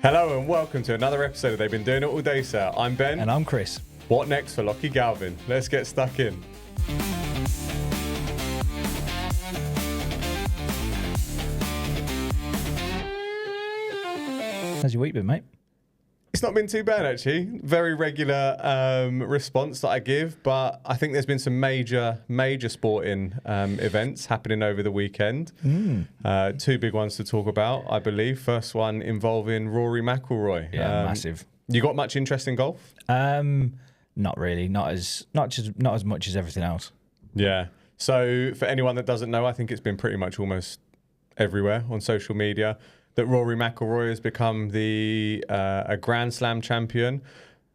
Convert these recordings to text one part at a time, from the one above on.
Hello and welcome to another episode of They've Been Doing It All Day, Sir. I'm Ben. And I'm Chris. What next for Lachie Galvin? Let's get stuck in. How's your week been, mate? It's not been too bad, actually. Very regular response that I give, but I think there's been some major sporting events happening over the weekend. Two big ones to talk about, I believe. First one involving Rory McIlroy. Yeah, massive. You got much interest in golf? Not really. Not as much as everything else. Yeah. So for anyone that doesn't know, I think it's been pretty much almost everywhere on social media that Rory McIlroy has become a Grand Slam champion.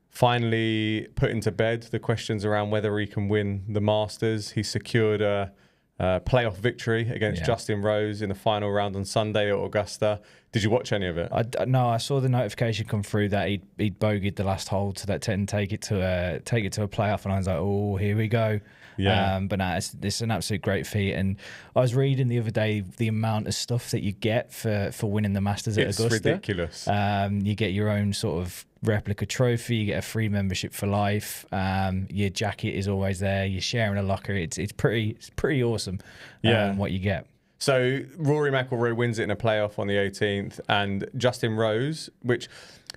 Finally putting to bed the questions around whether he can win the Masters. He secured a playoff victory against Justin Rose in the final round on Sunday at Augusta. Did you watch any of it? No, I saw the notification come through that he'd bogeyed the last hole to that 10, take it to a playoff, and I was like, oh, here we go. Yeah. But no, it's an absolute great feat. And I was reading the other day the amount of stuff that you get for winning the Masters at Augusta. It's ridiculous. You get your own sort of replica trophy, you get a free membership for life. Your jacket is always there. You're sharing a locker. It's pretty awesome. What you get. So Rory McIlroy wins it in a playoff on the 18th, and Justin Rose, which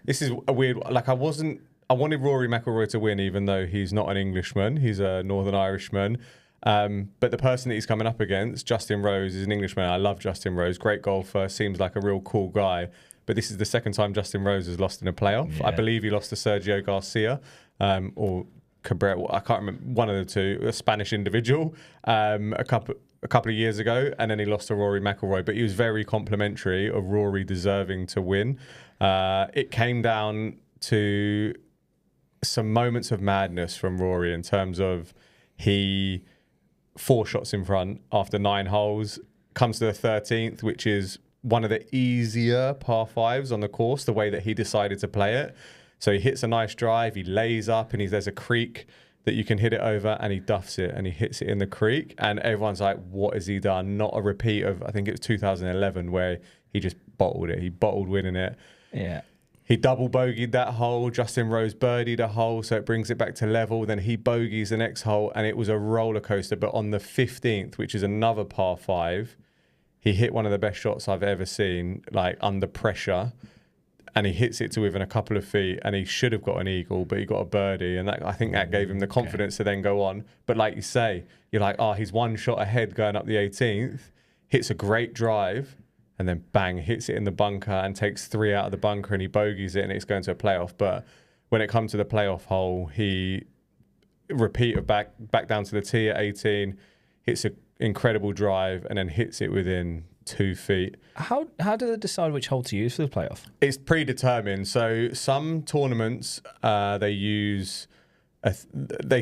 this is a weird. Like I wanted Rory McIlroy to win, even though he's not an Englishman. He's a Northern Irishman. But the person that he's coming up against, Justin Rose, is an Englishman. I love Justin Rose. Great golfer. Seems like a real cool guy. But this is the second time Justin Rose has lost in a playoff. Yeah. I believe he lost to Sergio Garcia or Cabrera. I can't remember. One of the two. A Spanish individual. A couple of years ago. And then he lost to Rory McIlroy. But he was very complimentary of Rory deserving to win. It came down to some moments of madness from Rory in terms of he 4 shots in front after 9 holes, comes to the 13th, which is one of the easier par 5s on the course, the way that he decided to play it. So he hits a nice drive, he lays up, and there's a creek that you can hit it over, and he duffs it and he hits it in the creek, and everyone's like, what has he done? Not a repeat of, I think it was 2011 where he just bottled it. He bottled winning it. Yeah. He double bogeyed that hole. Justin Rose birdied a hole, so it brings it back to level. Then he bogeys the next hole, and it was a roller coaster. But on the 15th, which is another par 5, he hit one of the best shots I've ever seen, like under pressure, and he hits it to within a couple of feet. And he should have got an eagle, but he got a birdie, and I think that gave him the confidence to then go on. But like you say, you're like, he's 1 shot ahead going up the 18th, hits a great drive. And then bang, hits it in the bunker and takes 3 out of the bunker, and he bogeys it, and it's going to a playoff. But when it comes to the playoff hole, he repeated back down to the tee at 18, hits an incredible drive, and then hits it within 2 feet. How do they decide which hole to use for the playoff? It's predetermined. So some tournaments they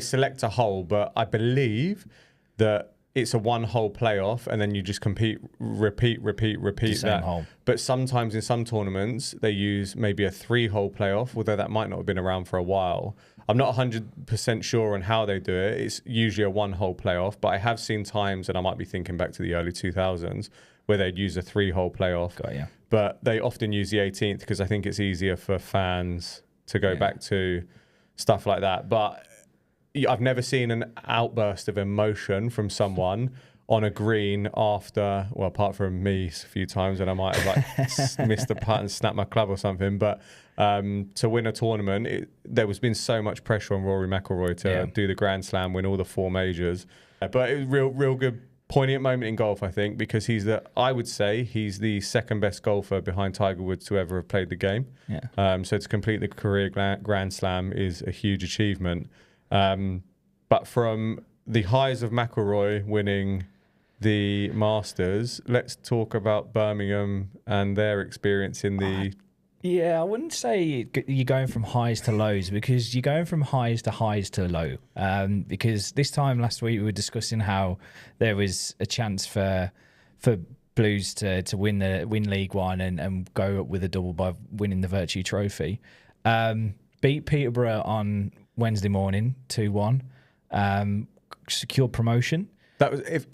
select a hole, but I believe that it's a 1-hole playoff, and then you just repeat that. Hole. But sometimes in some tournaments, they use maybe a 3-hole playoff, although that might not have been around for a while. I'm not 100% sure on how they do it. It's usually a 1-hole playoff, but I have seen times, and I might be thinking back to the early 2000s, where they'd use a 3-hole playoff. Got ya. But they often use the 18th because I think it's easier for fans to go back to stuff like that. But I've never seen an outburst of emotion from someone on a green after, well, apart from me a few times when I might have missed a putt and snapped my club or something. But to win a tournament, there has been so much pressure on Rory McIlroy to do the Grand Slam, win all the 4 majors. But it was real good, poignant moment in golf, I think, because I would say he's the second best golfer behind Tiger Woods to ever have played the game. Yeah. So to complete the career Grand Slam is a huge achievement. But from the highs of McIlroy winning the Masters, let's talk about Birmingham and their experience in the... Yeah, I wouldn't say you're going from highs to lows, because you're going from highs to low. Because this time last week we were discussing how there was a chance for Blues to win League One and go up with a double by winning the Virtue Trophy. Beat Peterborough on Wednesday morning 2-1. Secured promotion.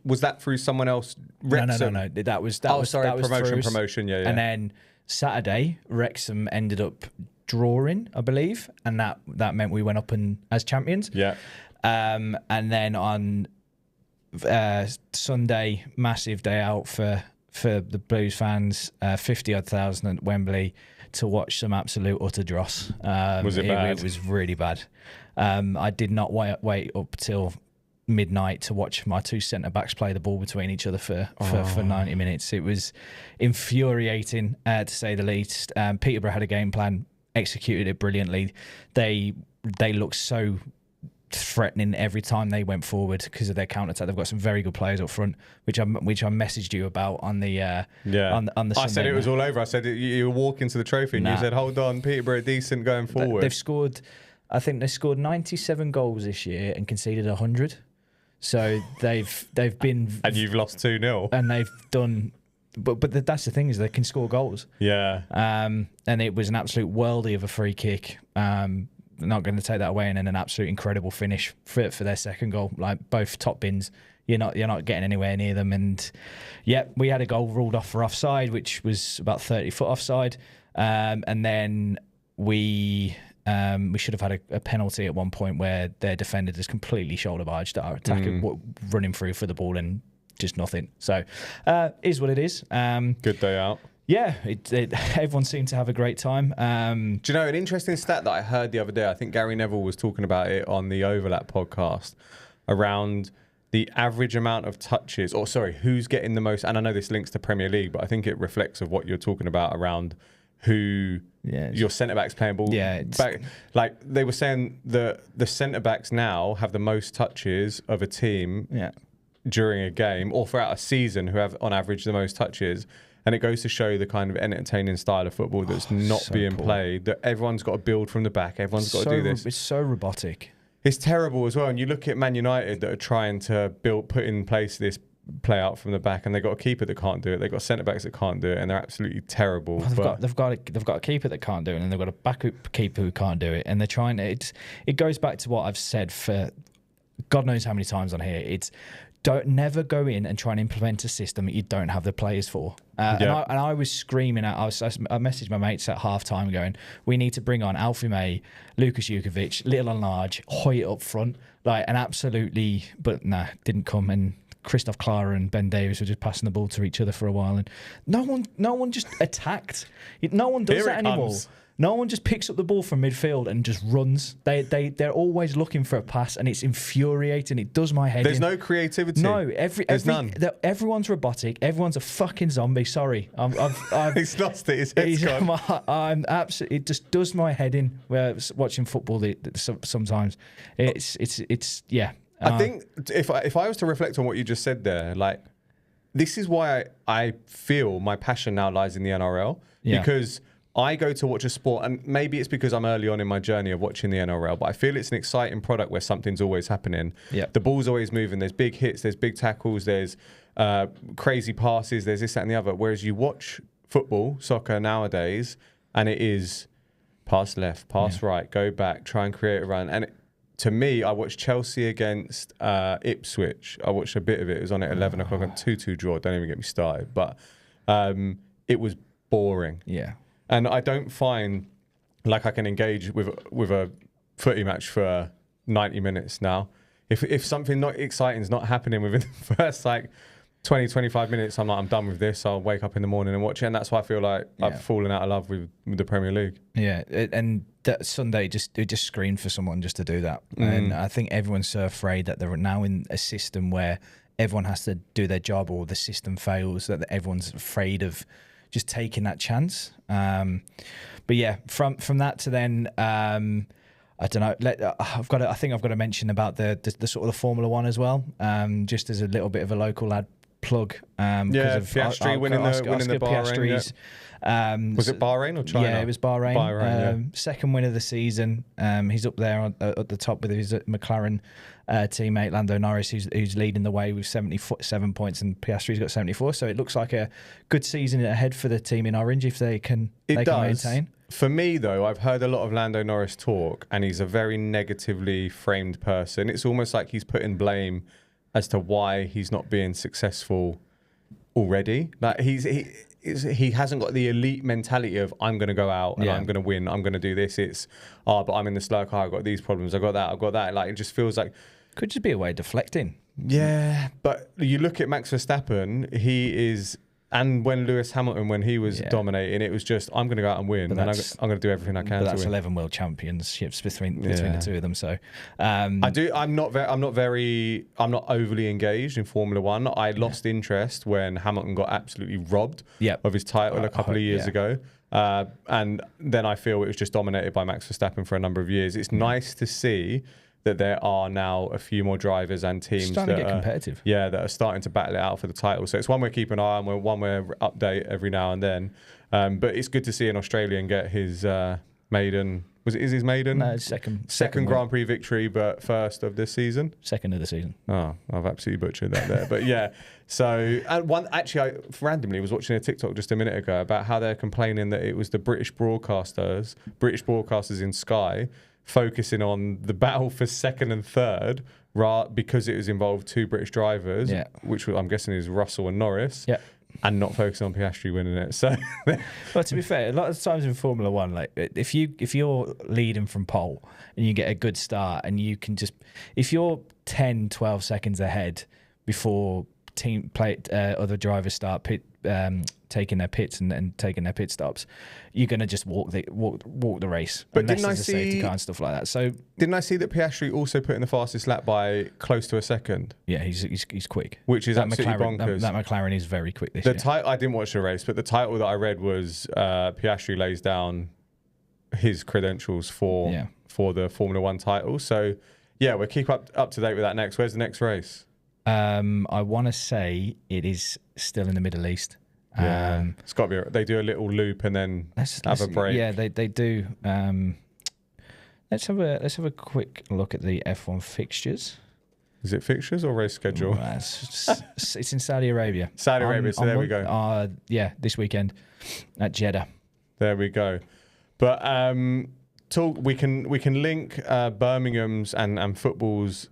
Was that through someone else? No. That was promotion. through us. Yeah. And then Saturday, Wrexham ended up drawing, I believe, and that meant we went up as champions. Yeah. And then on Sunday, massive day out for the Blues fans, 50-odd thousand at Wembley to watch some absolute utter dross. Was it bad? It was really bad. I did not wait up till midnight to watch my two centre-backs play the ball between each other for 90 minutes. It was infuriating, to say the least. Peterborough had a game plan, executed it brilliantly. They looked so threatening every time they went forward because of their counter attack. They've got some very good players up front, which I messaged you about on the on the. I said it was all over. I said you were walking to the trophy, and you said, "Hold on, Peterborough decent going forward." They've scored. I think they scored 97 goals this year and conceded 100. So they've been. And you've lost 2-0. And they've done. But that's the thing, is they can score goals. Yeah. And it was an absolute worldie of a free kick. Not going to take that away, and then an absolute incredible finish for their second goal. Like, both top bins, you're not getting anywhere near them. And yeah, we had a goal ruled off for offside, which was about 30 foot offside. And then we should have had a penalty at one point where their defender just completely shoulder barged our attacker, running through for the ball and just nothing. So is what it is. Good day out. Yeah, everyone seemed to have a great time. Do you know an interesting stat that I heard the other day? I think Gary Neville was talking about it on the Overlap podcast around the average amount of touches, or sorry, who's getting the most. And I know this links to Premier League, but I think it reflects of what you're talking about around who your centre-backs playing ball. Yeah, back. Like they were saying, the centre-backs now have the most touches of a team during a game or throughout a season, who have on average the most touches. And it goes to show the kind of entertaining style of football that's not so being played, that everyone's got to build from the back. Everyone's got to do this. It's so robotic. It's terrible as well. And you look at Man United that are trying to put in place this play out from the back, and they've got a keeper that can't do it. They've got centre-backs that can't do it, and they're absolutely terrible. Well, they've got a keeper that can't do it, and they've got a backup keeper who can't do it. And they're trying to... It goes back to what I've said for God knows how many times on here. It's... Don't never go in and try and implement a system that you don't have the players for. And I was screaming out. I messaged my mates at half time going, we need to bring on Alfie May, Lucas Jukovic, little and large, Hoyt up front, like, and absolutely. But nah, didn't come. And Christoph Clara and Ben Davies were just passing the ball to each other for a while, and no one just attacked. No one does that anymore. Comes. No one just picks up the ball from midfield and just runs. They're always looking for a pass, and it's infuriating. It does my head. There's no creativity. No, none. Everyone's robotic. Everyone's a fucking zombie. Sorry, I've he's lost it. His head's gone. I'm absolutely. It just does my head in. Watching football, sometimes it's yeah. I think if I was to reflect on what you just said there, like, this is why I feel my passion now lies in the NRL, because I go to watch a sport, and maybe it's because I'm early on in my journey of watching the NRL, but I feel it's an exciting product where something's always happening. Yeah. The ball's always moving. There's big hits, there's big tackles, there's crazy passes, there's this, that, and the other. Whereas you watch football, soccer nowadays, and it is pass left, pass right, go back, try and create a run. And to me, I watched Chelsea against Ipswich. I watched a bit of it. It was on at 11 o'clock, on 2-2 draw. Don't even get me started. But it was boring. Yeah. And I don't find like I can engage with a footy match for 90 minutes now. If something not exciting is not happening within the first 20, 25 minutes, I'm done with this. I'll wake up in the morning and watch it. And that's why I feel like I've fallen out of love with the Premier League. Yeah, and that Sunday it just screamed for someone just to do that. And I think everyone's so afraid that they're now in a system where everyone has to do their job, or the system fails, that everyone's afraid of just taking that chance. But yeah, from that to then, I don't know. I think I've got to mention about the sort of the Formula One as well. Just as a little bit of a local lad plug. Piastri winning the Bahrain. Piastri's, was it Bahrain or China? Yeah, it was Bahrain. Bahrain, second win of the season. He's up there at the top with his McLaren teammate Lando Norris, who's leading the way with 77 points, and Piastri's got 74. So it looks like a good season ahead for the team in orange if they can maintain. For me, though, I've heard a lot of Lando Norris talk, and he's a very negatively framed person. It's almost like he's putting blame as to why he's not being successful already. Like he hasn't got the elite mentality of I'm going to go out and I'm going to win. I'm going to do this. It's but I'm in the slow car. I've got these problems. I've got that. Like it just feels like could just be a way of deflecting. Yeah, but you look at Max Verstappen. He is. And when Lewis Hamilton, when he was dominating, it was just, I'm going to go out and win, and I'm going to do everything I can to win. That's 11 world championships between the two of them. So, I'm not overly engaged in Formula One. I lost interest when Hamilton got absolutely robbed of his title a couple of years ago. And then I feel it was just dominated by Max Verstappen for a number of years. It's nice to see that there are now a few more drivers and teams starting to get competitive. That are starting to battle it out for the title. So it's one we're keeping an eye on, one we're update every now and then. But it's good to see an Australian get his maiden. Is his maiden? No, second Grand Prix victory, but first of this season. Second of the season. Oh, I've absolutely butchered that there. But yeah, so I randomly was watching a TikTok just a minute ago about how they're complaining that it was the British broadcasters in Sky, focusing on the battle for second and third, because it was involved two British drivers, which I'm guessing is Russell and Norris, and not focusing on Piastri winning it. So, well, to be fair, a lot of times in Formula One, like if you're leading from pole and you get a good start, and you can just, if you're 10, 12 seconds ahead before other drivers start taking their pits and taking their pit stops, you're going to just walk the race. But didn't I see safety car and stuff like that? So didn't I see that Piastri also put in the fastest lap by close to a second? Yeah, he's quick. Which is absolutely bonkers. That McLaren is very quick this year. I didn't watch the race, but the title that I read was Piastri lays down his credentials for the Formula One title. So yeah, we'll keep up to date with that next. Where's the next race? I want to say it is still in the Middle East. It's got to be. They do a little loop and then have a break. Yeah, they do. Let's have a quick look at the F1 fixtures. Is it fixtures or race schedule? It's in Saudi Arabia. Saudi Arabia. So there we go. This weekend at Jeddah. There we go. But we can link Birmingham's and football's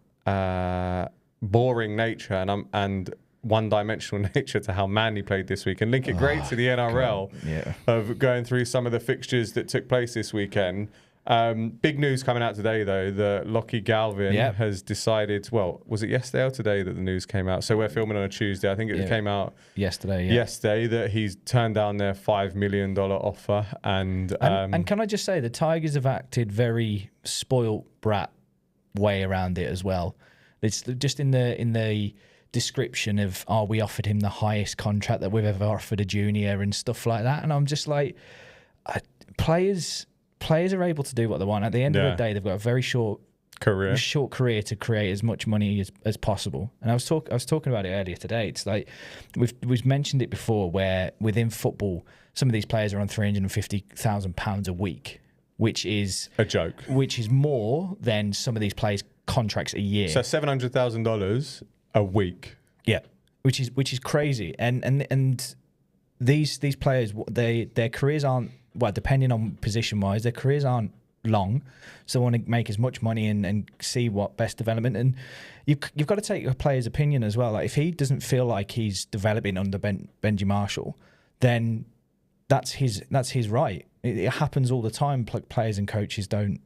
boring nature and one-dimensional nature to how Manly played this week, and link it great to the NRL of going through some of the fixtures that took place this weekend. Big news coming out today, though, that Lachie Galvin has decided, well, was it yesterday or today that the news came out? So we're filming on a Tuesday. I think it came out yesterday, that he's turned down their $5 million offer. And can I just say, the Tigers have acted very spoilt brat way around it as well. It's just in the description of, we offered him the highest contract that we've ever offered a junior and stuff like that. And I'm just like, players are able to do what they want. At the end of the day, they've got a very short career to create as much money as possible. And I was talking about it earlier today. It's like we've mentioned it before, where within football, some of these players are on £350,000 a week, which is a joke. Which is more than some of these players' contracts a year. So $700,000 a week. Yeah, which is crazy. And these players, their careers aren't, well, depending on position wise, their careers aren't long, so they want to make as much money and see what best development. And you've got to take a player's opinion as well. Like, if he doesn't feel like he's developing under Benji Marshall, then that's his right. It happens all the time. Players and coaches don't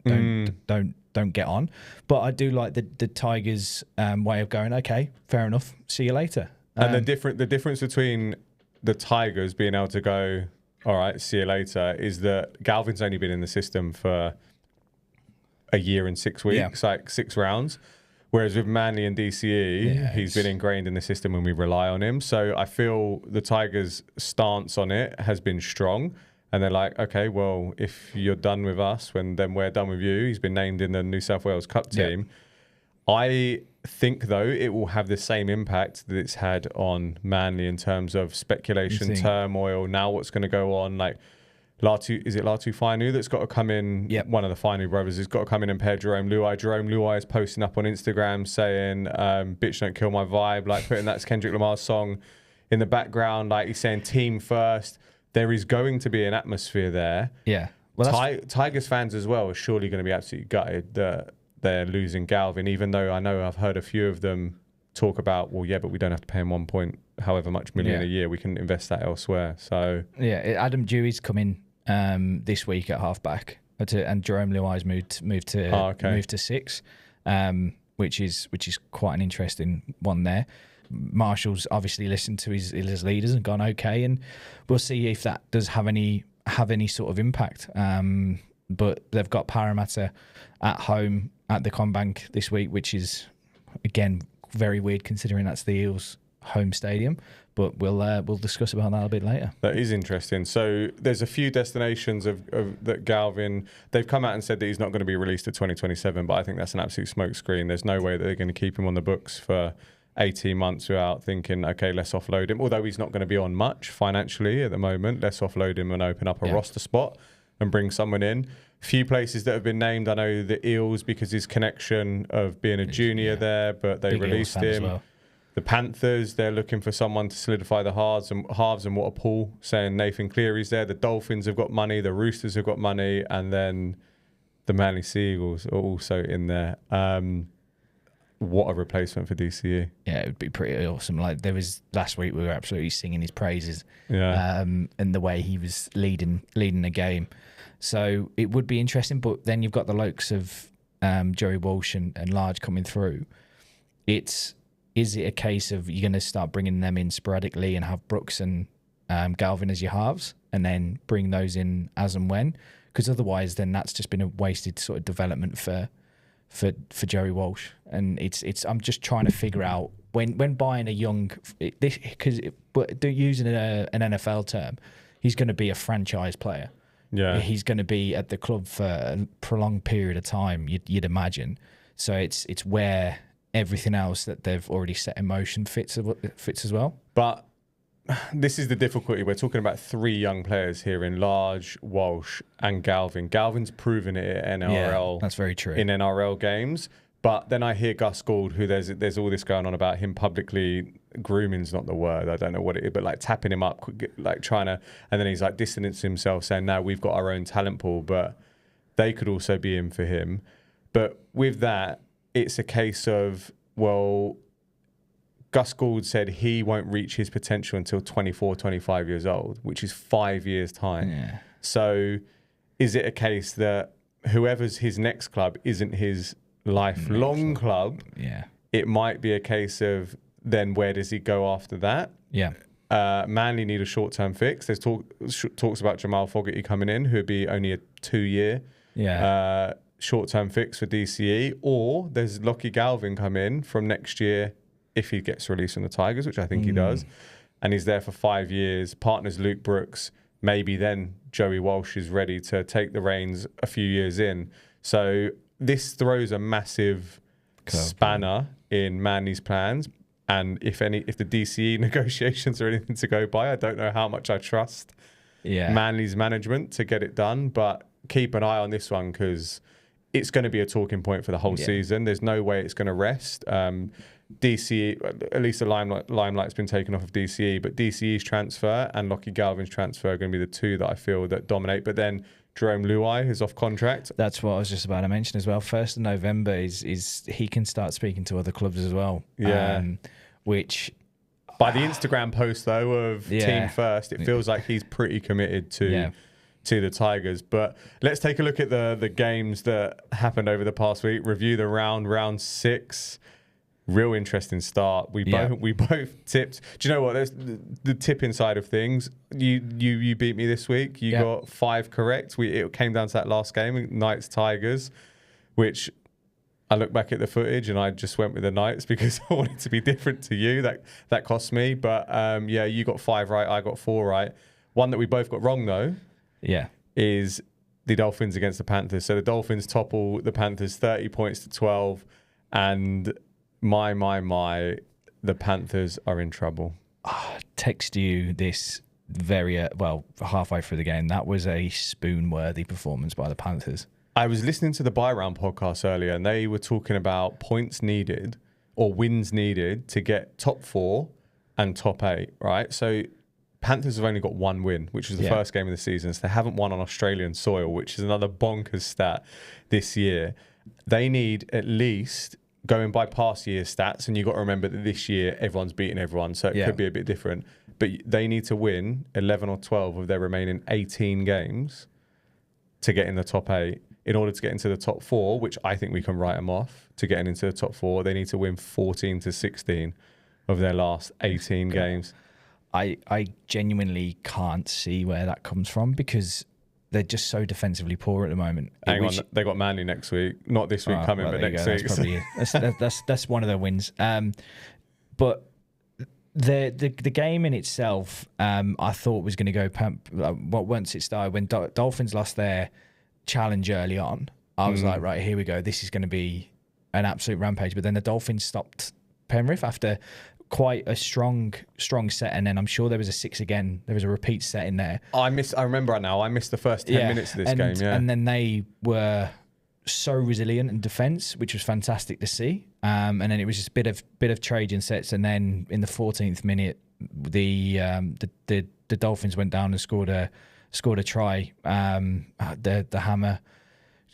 get on. But I do like the Tigers' way of going, okay, fair enough, see you later. And the difference between the Tigers being able to go, all right, see you later, is that Galvin's only been in the system for a year and 6 weeks, like 6 rounds. Whereas with Manly and DCE, he's been ingrained in the system and we rely on him. So I feel the Tigers' stance on it has been strong. And they're like, okay, well, if you're done with us, then we're done with you. He's been named in the New South Wales Cup team. I think, though, it will have the same impact that it's had on Manly in terms of speculation, turmoil. Now what's going to go on? Like, is it Latu Fainu that's got to come in? Yep. One of the Fainu brothers has got to come in and pair Jerome Luai. Jerome Luai is posting up on Instagram saying, bitch, don't kill my vibe. Like, putting that Kendrick Lamar's song in the background. Like, he's saying team first. There is going to be an atmosphere there. Yeah. Well, Tigers fans as well are surely going to be absolutely gutted that they're losing Galvin, even though I know I've heard a few of them talk about, well, yeah, but we don't have to pay him however much million a year, we can invest that elsewhere. So yeah, Adam Dewey's coming this week at halfback, and Jerome Luai's moved to 6, which is quite an interesting one there. Marshall's obviously listened to his leaders and gone okay, and we'll see if that does have any sort of impact. But they've got Parramatta at home at the CommBank this week, which is again very weird considering that's the Eels' home stadium. But we'll discuss about that a bit later. That is interesting. So there's a few destinations of that Galvin, they've come out and said that he's not going to be released to 2027, but I think that's an absolute smokescreen. There's no way that they're going to keep him on the books for 18 months without thinking, okay, let's offload him. Although he's not going to be on much financially at the moment, let's offload him and open up a roster spot and bring someone in. Few places that have been named. I know the Eels because his connection of being a junior there, but they released him. The Panthers, they're looking for someone to solidify the halves and what a pool, saying Nathan Cleary's there. The Dolphins have got money, the Roosters have got money, and then the Manly Sea Eagles are also in there. What a replacement for DCE. Yeah, it would be pretty awesome. Like there was last week, we were absolutely singing his praises. Yeah. And the way he was leading the game. So it would be interesting, but then you've got the likes of Joey Walsh and Large coming through. Is it a case of you're going to start bringing them in sporadically and have Brooks and Galvin as your halves and then bring those in as and when? Because otherwise then that's just been a wasted sort of development for Joey Walsh. And I'm just trying to figure out when buying a young, using an NFL term, he's going to be a franchise player. Yeah, he's going to be at the club for a prolonged period of time. You'd imagine. So it's where everything else that they've already set in motion fits as well. But this is the difficulty. We're talking about 3 young players here in Large, Walsh, and Galvin. Galvin's proven it at NRL. Yeah, that's very true. In NRL games. But then I hear Gus Gould, who there's all this going on about him publicly. Grooming's not the word. I don't know what it is, but like tapping him up, like trying to, and then he's like distancing himself, saying, "No, we've got our own talent pool, but they could also be in for him." But with that, it's a case of, well, Gus Gould said he won't reach his potential until 24, 25 years old, which is 5 years' time. Yeah. So is it a case that whoever's his next club isn't his lifelong club? Yeah. It might be a case of then where does he go after that? Yeah. Manly need a short-term fix. There's talks about Jamal Fogarty coming in, who would be only a 2-year short-term fix for DCE, or there's Lachie Galvin come in from next year if he gets released from the Tigers, which I think he does, and he's there for 5 years. Partners Luke Brooks. Maybe then Joey Walsh is ready to take the reins a few years in. So this throws a massive spanner in Manly's plans. And if the DCE negotiations are anything to go by, I don't know how much I trust Manly's management to get it done. But keep an eye on this one because it's going to be a talking point for the whole season. There's no way it's going to rest. DCE, at least the limelight's been taken off of DCE, but DCE's transfer and Lachie Galvin's transfer are going to be the 2 that I feel that dominate. But then Jerome Luai is off contract. That's what I was just about to mention as well. 1st of November is he can start speaking to other clubs as well. Yeah. Which by the Instagram post though of Team First, it feels like he's pretty committed to the Tigers. But let's take a look at the games that happened over the past week. Review the round 6. Real interesting start. We both tipped. Do you know what? There's the tipping side of things. You beat me this week. You got 5 correct. It came down to that last game, Knights Tigers, which I look back at the footage and I just went with the Knights because I wanted to be different to you. That cost me. But you got 5 right. I got 4 right. One that we both got wrong though. Yeah. Is the Dolphins against the Panthers. So the Dolphins topple the Panthers 30 points to 12, and my, the Panthers are in trouble. Text you this very, halfway through the game. That was a spoon-worthy performance by the Panthers. I was listening to the Buy Round podcast earlier, and they were talking about points needed or wins needed to get top 4 and top 8, right? So Panthers have only got 1 win, which was the first game of the season. So they haven't won on Australian soil, which is another bonkers stat this year. They need at least going by past year's stats, and you've got to remember that this year everyone's beating everyone, so it could be a bit different. But they need to win 11 or 12 of their remaining 18 games to get in the top 8. In order to get into the top 4, which I think we can write them off to getting into the top 4, they need to win 14 to 16 of their last 18 games. I genuinely can't see where that comes from because they're just so defensively poor at the moment. Hang on, they got Manly next week. Not this week coming, but next week. That's probably that's one of their wins. But the game in itself, I thought was going to go. Once it started, when Dolphins lost their challenge early on, I was like, right, here we go. This is going to be an absolute rampage. But then the Dolphins stopped Penrith after quite a strong set, and then I'm sure there was a 6 again. There was a repeat set in there. I remember now. I missed the first 10 minutes of this game. Yeah, and then they were so resilient in defence, which was fantastic to see. And then it was just a bit of trading sets, and then in the 14th minute, the Dolphins went down and scored a try. The Hammer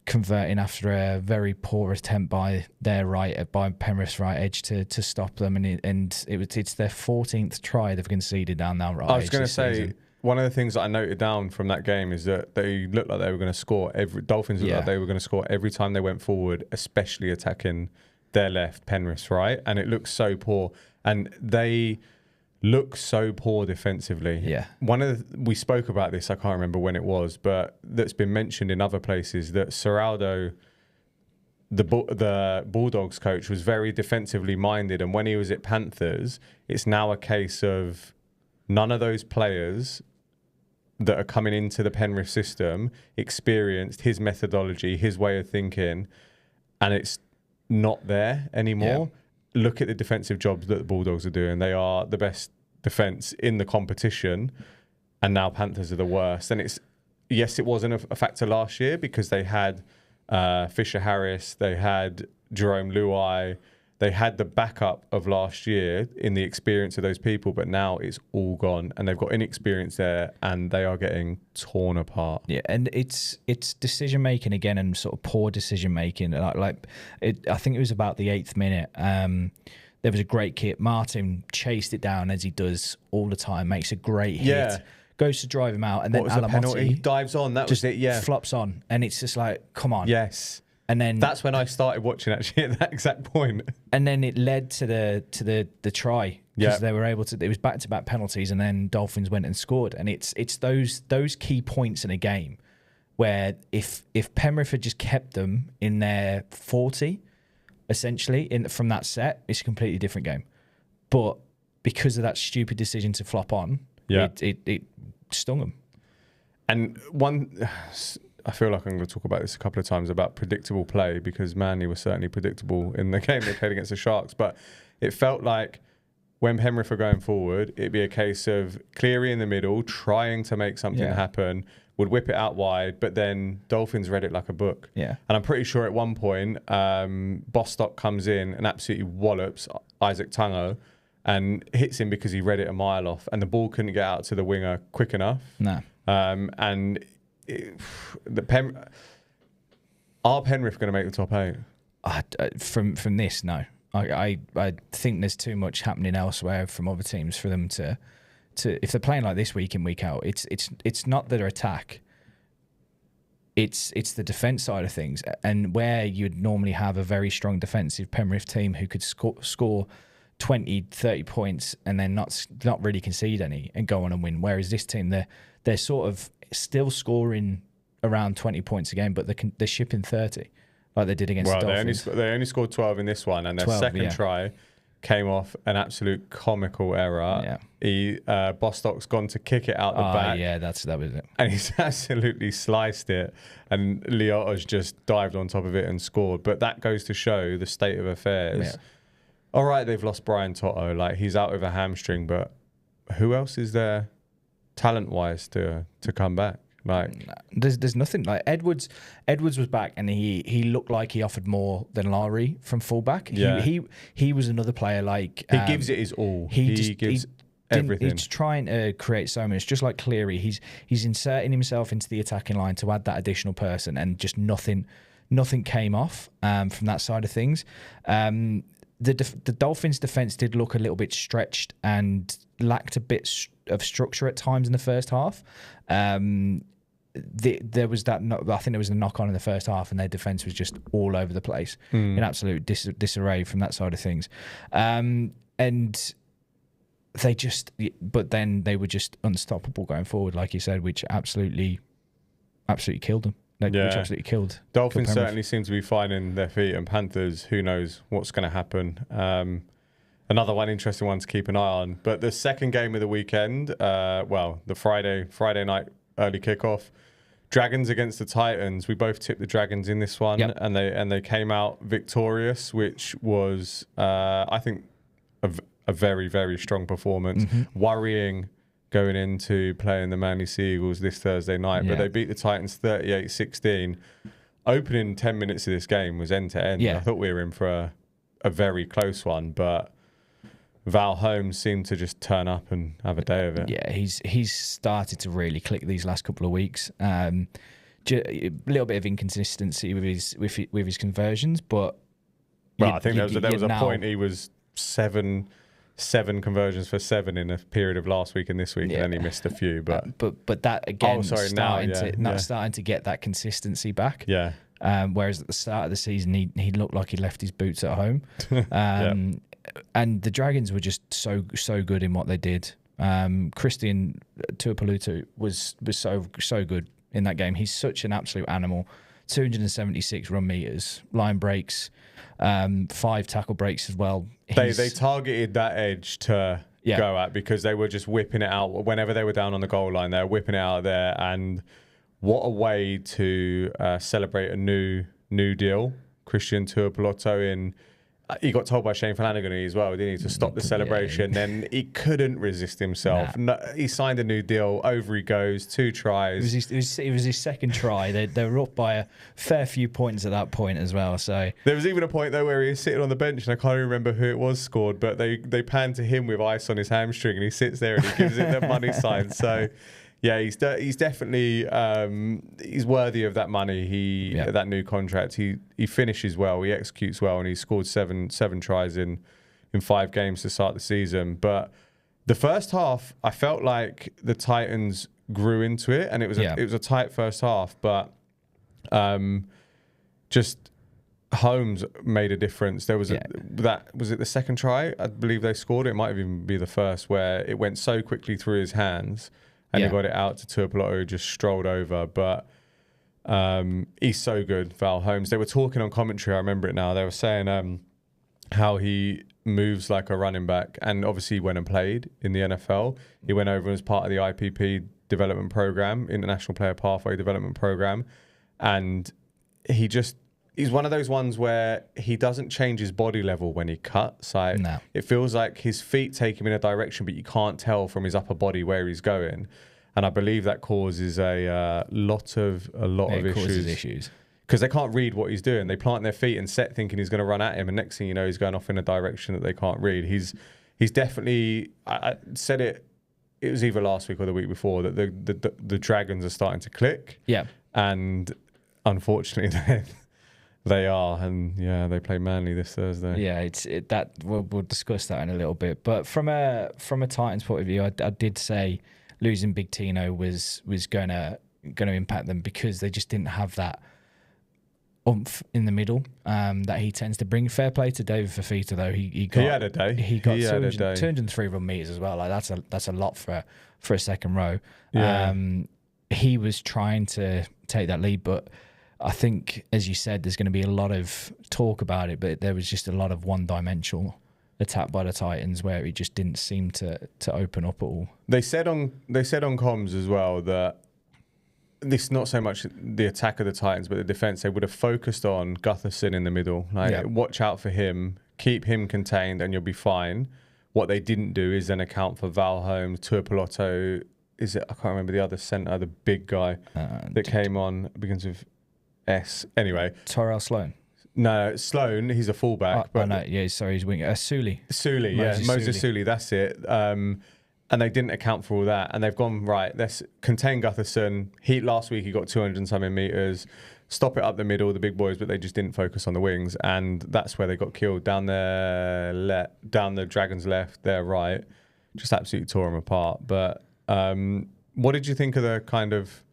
converting after a very poor attempt by Penrith's right edge to stop them, and it's their 14th try they've conceded down that right. I was going to say, one of the things that I noted down from that game is that they looked like they were going to score Dolphins looked like they were going to score every time they went forward, especially attacking their left, Penrith's right, and it looks so poor, and they look so poor defensively. Yeah. We spoke about this, I can't remember when it was, but that's been mentioned in other places that Serraldo, the Bulldogs coach, was very defensively minded, and when he was at Panthers, it's now a case of none of those players that are coming into the Penrith system experienced his methodology, his way of thinking, and it's not there anymore. Yeah. Look at the defensive jobs that the Bulldogs are doing. They are the best defence in the competition, and now Panthers are the worst. And it wasn't a factor last year because they had Fisher Harris, they had Jerome Luai, they had the backup of last year in the experience of those people, but now it's all gone, and they've got inexperience there, and they are getting torn apart. Yeah, and it's decision making again, and sort of poor decision making. I think it was about the 8th minute. There was a great kick. Martin chased it down as he does all the time, makes a great hit, goes to drive him out, and then Alamotti dives on. That was it. Yeah, flops on, and it's just like, come on. Yes. And then that's when I started watching, actually, at that exact point. And then it led to the try because they were able to. It was back-to-back penalties, and then Dolphins went and scored. And it's those key points in a game where if Penrith had just kept them in their 40, essentially from that set, it's a completely different game. But because of that stupid decision to flop on, it stung them. And I feel like I'm going to talk about this a couple of times about predictable play, because Manly was certainly predictable in the game they played against the Sharks. But it felt like when Penrith were going forward, it'd be a case of Cleary in the middle, trying to make something happen, would whip it out wide, but then Dolphins read it like a book. Yeah. And I'm pretty sure at one point, Bostock comes in and absolutely wallops Isaac Tungo and hits him because he read it a mile off, and the ball couldn't get out to the winger quick enough. No. Are Penrith going to make the top 8? From this, no. I think there's too much happening elsewhere from other teams for them to if they're playing like this week in, week out. It's not their attack. It's the defence side of things, and where you'd normally have a very strong defensive Penrith team who could score 20, 30 points and then not really concede any and go on and win. Whereas this team, they're sort of still scoring around 20 points a game, but they're shipping 30 like they did against the Dolphins. They only scored 12 in this one, and their second try came off an absolute comical error. Yeah. Bostock's gone to kick it out the back. Yeah, that was it. And he's absolutely sliced it, and Liotta's just dived on top of it and scored. But that goes to show the state of affairs. Yeah. All right, they've lost Brian Toto. Like, he's out with a hamstring, but who else is there talent-wise to come back? Like, there's nothing. Like Edwards was back, and he looked like he offered more than Lowry from fullback. Yeah. He was another player like he gives it his all. He gives everything. He's trying to create so much, just like Cleary. He's inserting himself into the attacking line to add that additional person, and just nothing nothing came off from that side of things. The Dolphins' defense did look a little bit stretched and lacked a bit of structure at times in the first half. There was that. I think there was a knock on in the first half, and their defense was just all over the place in absolute disarray from that side of things. And but then they were just unstoppable going forward, like you said, which absolutely killed them. Which absolutely killed. Dolphins certainly seem to be finding their feet, and Panthers, who knows what's going to happen. Another interesting one to keep an eye on. But the second game of the weekend, the Friday night early kickoff, Dragons against the Titans. We both tipped the Dragons in this one, and they came out victorious, which was I think a very, very strong performance. Worrying going into playing the Manly Sea Eagles this Thursday night, but they beat the Titans 38-16. Opening 10 minutes of this game was end to end. I thought we were in for a very close one, but Val Holmes seemed to just turn up and have a day of it. Yeah, he's started to really click these last couple of weeks. A little bit of inconsistency with his conversions, but I think there was a point he was seven conversions for 7 in a period of last week and this week, and then he missed a few. But that again, starting to get that consistency back. Yeah. Whereas at the start of the season, he looked like he left his boots at home. And the Dragons were just so good in what they did. Christian Tuipulotu was so good in that game. He's such an absolute animal. 276 run meters, line breaks, 5 tackle breaks as well. They targeted that edge to go at, because they were just whipping it out whenever they were down on the goal line. They were whipping it out there, and what a way to celebrate a new deal. Christian Tuipulotu he got told by Shane Flanagan as well, didn't he, to stop the celebration. Then he couldn't resist himself. No, he signed a new deal. Over he goes. 2 tries. It was his second try. They were up by a fair few points at that point as well. So there was even a point though where he was sitting on the bench, and I can't even remember who it was scored, but they pan to him with ice on his hamstring, and he sits there and he gives it the money sign. So yeah, he's definitely he's worthy of that money. That new contract. He finishes well, he executes well, and he scored seven tries in 5 games to start the season. But the first half, I felt like the Titans grew into it, and it was a tight first half. But just Holmes made a difference. There was was it the second try? I believe they scored. It might have even be the first, where it went so quickly through his hands. And he got it out to Tuipulotu, who just strolled over. But he's so good, Val Holmes. They were talking on commentary, I remember it now. They were saying how he moves like a running back. And obviously he went and played in the NFL. He went over as part of the IPP development program, International Player Pathway Development Program. And he's one of those ones where he doesn't change his body level when he cuts. It feels like his feet take him in a direction, but you can't tell from his upper body where he's going. And I believe that causes a lot of issues. Because they can't read what he's doing. They plant their feet and set thinking he's going to run at him, and next thing you know, he's going off in a direction that they can't read. He's definitely, I said it was either last week or the week before, that the Dragons are starting to click. Yeah. And unfortunately, they are, and they play Manly this Thursday. Yeah, we'll discuss that in a little bit. But from a Titans point of view, I did say losing Big Tino was going to impact them, because they just didn't have that oomph in the middle that he tends to bring. Fair play to David Fafita though. He had a day. He got 203 run meters as well. Like that's a lot for a second row. Yeah. He was trying to take that lead, but I think, as you said, there's going to be a lot of talk about it, but there was just a lot of one-dimensional attack by the Titans where it just didn't seem to open up at all. They said on comms as well that this is not so much the attack of the Titans, but the defense. They would have focused on Gutherson in the middle. Watch out for him, keep him contained, and you'll be fine. What they didn't do is then account for Val Holmes, Tuipulotu. I can't remember the other centre, the big guy that came on, begins with S. Anyway, Tyrell Sloan. No, Sloan. He's a fullback. Sorry, he's winger. Suli, Moses Suli. That's it. And they didn't account for all that, and they've gone right. Let's contain Gutherson. Last week he got 200 and something meters. stop it up the middle, the big boys, but they just didn't focus on the wings, and that's where they got killed down down the Dragons' left, their right, just absolutely tore them apart. But what did you think of the kind of,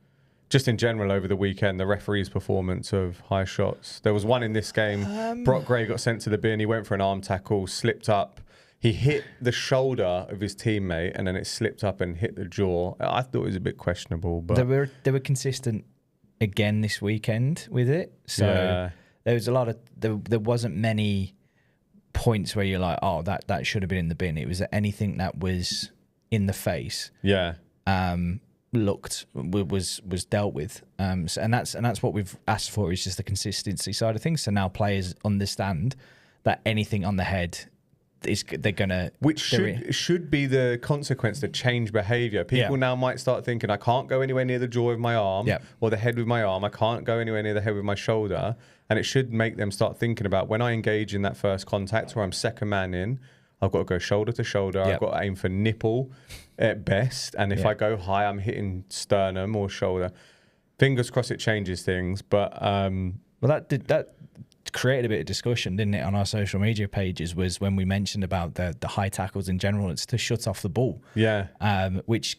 just in general over the weekend, the referee's performance of high shots? There was one in this game. Brock Gray got sent to the bin. He went for an arm tackle, slipped up. He hit the shoulder of his teammate, and then it slipped up and hit the jaw. I thought it was a bit questionable, but they were consistent again this weekend with it. So there was a lot of there wasn't many points where you're like, oh, that should have been in the bin. It was anything that was in the face. Yeah. Was dealt with, and that's what we've asked for, is just the consistency side of things. So now players understand that anything on the head they're gonna, which should be the consequence to change behaviour. People now might start thinking, I can't go anywhere near the jaw with my arm or the head with my arm. I can't go anywhere near the head with my shoulder, and it should make them start thinking about, when I engage in that first contact where I'm second man in, I've got to go shoulder to shoulder. I've got to aim for nipple at best. And if I go high, I'm hitting sternum or shoulder. Fingers crossed it changes things. But well, that created a bit of discussion, didn't it, on our social media pages, was when we mentioned about the high tackles in general. It's to shut off the ball. Yeah. Which,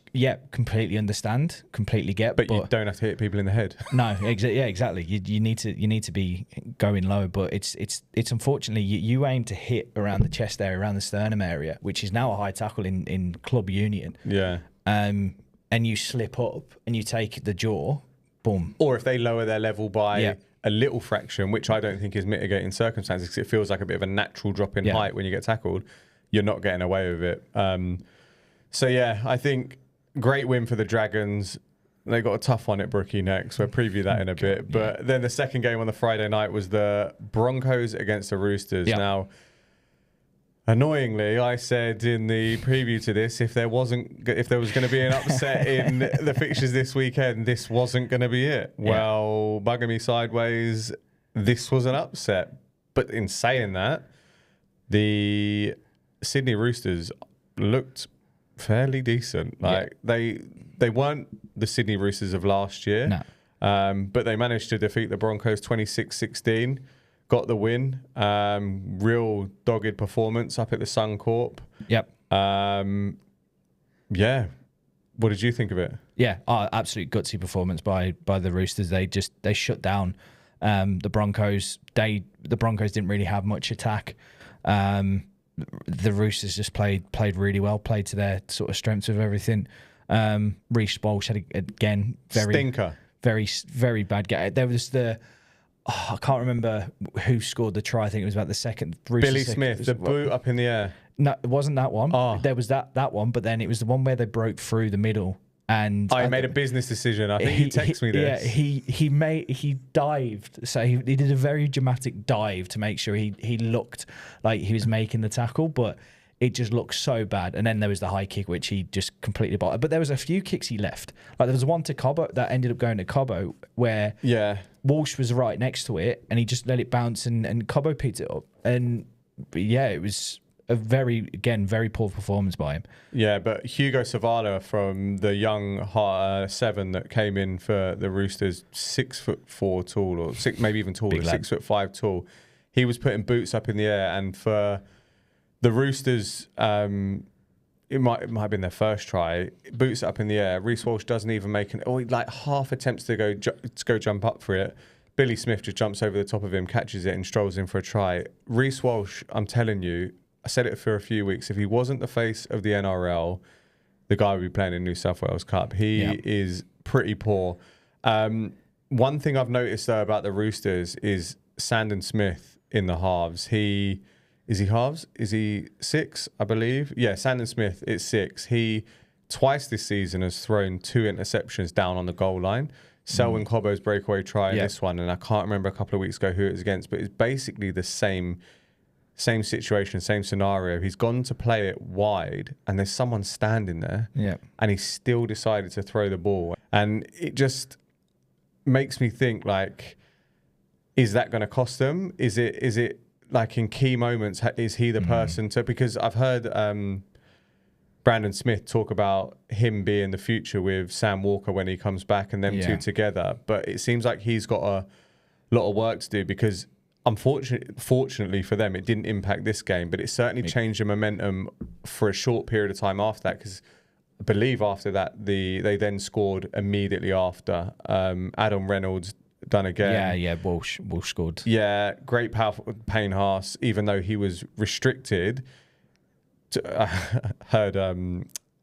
completely understand, completely get. But you don't have to hit people in the head. No, exactly. You need to be going low, but it's unfortunately you aim to hit around the chest area, around the sternum area, which is now a high tackle in club union. Yeah. And you slip up and you take the jaw, boom. Or if they lower their level by a little fraction, which I don't think is mitigating circumstances, because it feels like a bit of a natural drop in height when you get tackled, you're not getting away with it. I think great win for the Dragons. They got a tough one at Brookie next. We'll preview that in a bit. But then the second game on the Friday night was the Broncos against the Roosters. Now, annoyingly, I said in the preview to this, if there was going to be an upset in the fixtures this weekend, this wasn't going to be it. Well, bugging me sideways, this was an upset. But in saying that, the Sydney Roosters looked fairly decent. Like they weren't the Sydney Roosters of last year, but they managed to defeat the Broncos 26-16. Got the win. Real dogged performance up at the Suncorp. Yep. What did you think of it? Yeah, absolute gutsy performance by the Roosters. They shut down the Broncos. The Broncos didn't really have much attack. The Roosters just played really well, played to their sort of strengths of everything. Reece Walsh had again stinker. Very bad game. There was I can't remember who scored the try. I think it was about the second. Billy Smith, the boot up in the air. No, it wasn't that one. Oh. There was that one, but then it was the one where they broke through the middle. And he made a business decision. I think you texted me this. Yeah, he dived. So he did a very dramatic dive to make sure he looked like he was making the tackle, but it just looked so bad. And then there was the high kick, which he just completely bottled. But there was a few kicks he left. Like there was one to Cobbo that ended up going to Cobbo, where Walsh was right next to it, and he just let it bounce, and Cobbo picked it up. And it was a very poor performance by him. Yeah, but Hugo Savala from the young 7 that came in for the Roosters, 6'4" tall, or maybe even taller, 6'5" tall. He was putting boots up in the air, and for the Roosters, it might have been their first try. Boots up in the air. Reece Walsh doesn't even make half attempts to go jump up for it. Billy Smith just jumps over the top of him, catches it, and strolls in for a try. Reece Walsh, I'm telling you, I said it for a few weeks. If he wasn't the face of the NRL, the guy would be playing in New South Wales Cup. He is pretty poor. One thing I've noticed though about the Roosters is Sandon Smith in the halves. Is he halves? Is he 6, I believe? Yeah, Sandon Smith, it's 6. He, twice this season, has thrown 2 interceptions down on the goal line. Selwyn Cobbo's breakaway try in this one, and I can't remember a couple of weeks ago who it was against, but it's basically the same situation, same scenario. He's gone to play it wide, and there's someone standing there, and he still decided to throw the ball. And it just makes me think, like, is that going to cost them? Is it like in key moments, is he the person to... Because I've heard Brandon Smith talk about him being the future with Sam Walker when he comes back, and them two together. But it seems like he's got lot of work to do because fortunately for them, it didn't impact this game, but it certainly changed the momentum for a short period of time after that because I believe after that they then scored immediately after. Adam Reynolds done again. Yeah, Walsh scored. Yeah, great powerful Payne Haas, even though he was restricted. I heard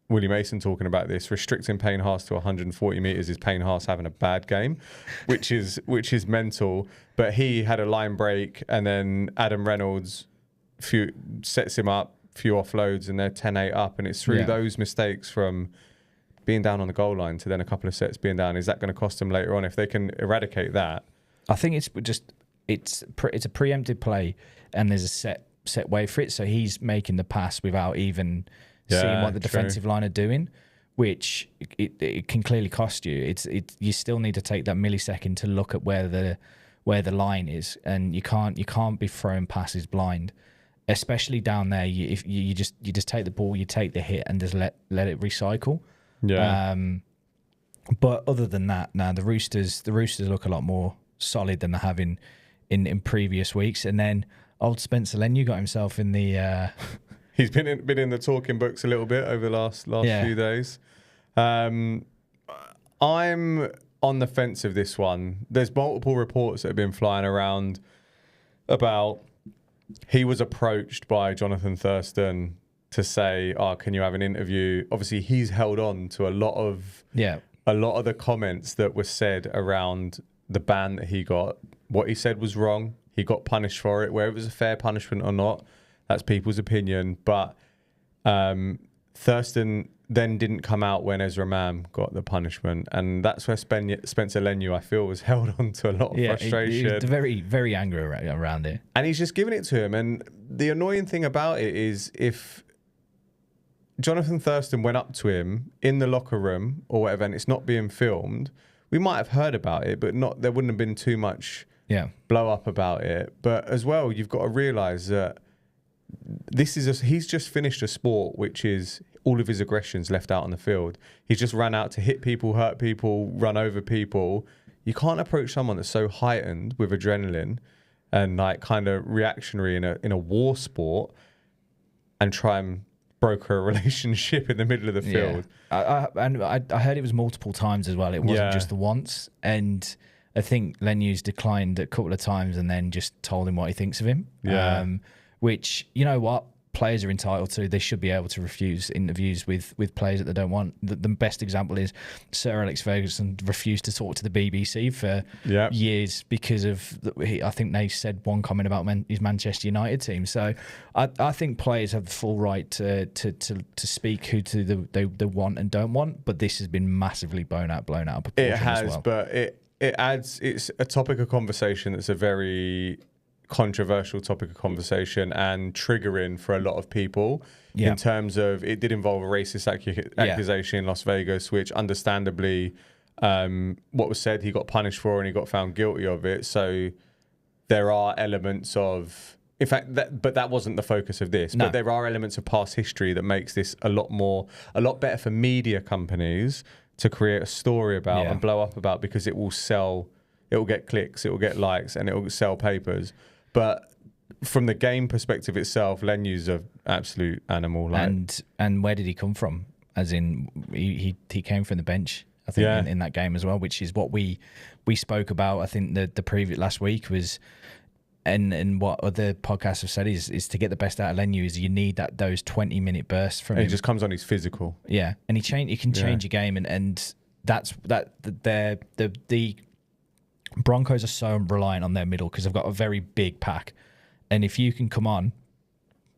Willie Mason talking about this. Restricting Payne Haas to 140 metres is Payne Haas having a bad game, which is mental. But he had a line break, and then Adam Reynolds sets him up, few offloads, and they're 10-8 up. And it's through those mistakes from being down on the goal line to then a couple of sets being down. Is that going to cost them later on if they can eradicate that? I think it's a preempted play, and there's a set way for it. So he's making the pass without even seeing what the defensive line are doing, which it can clearly cost you. You still need to take that millisecond to look at where the line is, and you can't be throwing passes blind, especially down there. You just take the ball, you take the hit, and just let it recycle. Yeah. But other than that, now the Roosters look a lot more solid than they have in previous weeks. And then old Spencer Leniu got himself in the. He's been in the talking books a little bit over the last few days. I'm on the fence of this one. There's multiple reports that have been flying around about he was approached by Jonathan Thurston to say, can you have an interview? Obviously, he's held on to a lot of the comments that were said around the ban that he got. What he said was wrong. He got punished for it. Whether it was a fair punishment or not, that's people's opinion. But Thurston then didn't come out when Ezra Mam got the punishment. And that's where Spencer Leniu, I feel, was held on to a lot of frustration. He was very, very angry around it. And he's just giving it to him. And the annoying thing about it is if Jonathan Thurston went up to him in the locker room or whatever, and it's not being filmed, we might have heard about it, but there wouldn't have been too much blow up about it. But as well, you've got to realise that he's just finished a sport which is all of his aggressions left out on the field. He's just ran out to hit people, hurt people, run over people. You can't approach someone that's so heightened with adrenaline and like kind of reactionary in a war sport and try and broker a relationship in the middle of the field. I heard it was multiple times as well. It wasn't just the once. And I think Leniu's declined a couple of times and then just told him what he thinks of him. Yeah. Which, you know what? Players are entitled to. They should be able to refuse interviews with players that they don't want. The best example is Sir Alex Ferguson refused to talk to the BBC for years because of, I think they said one comment about his Manchester United team. So I think players have the full right to speak who they want and don't want. But this has been massively blown out of proportion. It has, as well. But it's a topic of conversation that's a very controversial topic of conversation and triggering for a lot of people in terms of it did involve a racist accusation in Las Vegas, which understandably what was said he got punished for and he got found guilty of it. So there are elements of, in fact, that wasn't the focus of this, but there are elements of past history that makes this a lot better for media companies to create a story about and blow up about, because it will sell, it will get clicks, it will get likes, and it will sell papers. But from the game perspective itself, Leniu's an absolute animal. And where did he come from? As in, he came from the bench, I think, in that game as well, which is what we spoke about. I think the previous last week was, and what other podcasts have said is to get the best out of Leniu is you need those 20-minute bursts from him. He just comes on, he's physical. Yeah, and he can change a game, and that's the Broncos are so reliant on their middle because they've got a very big pack, and if you can come on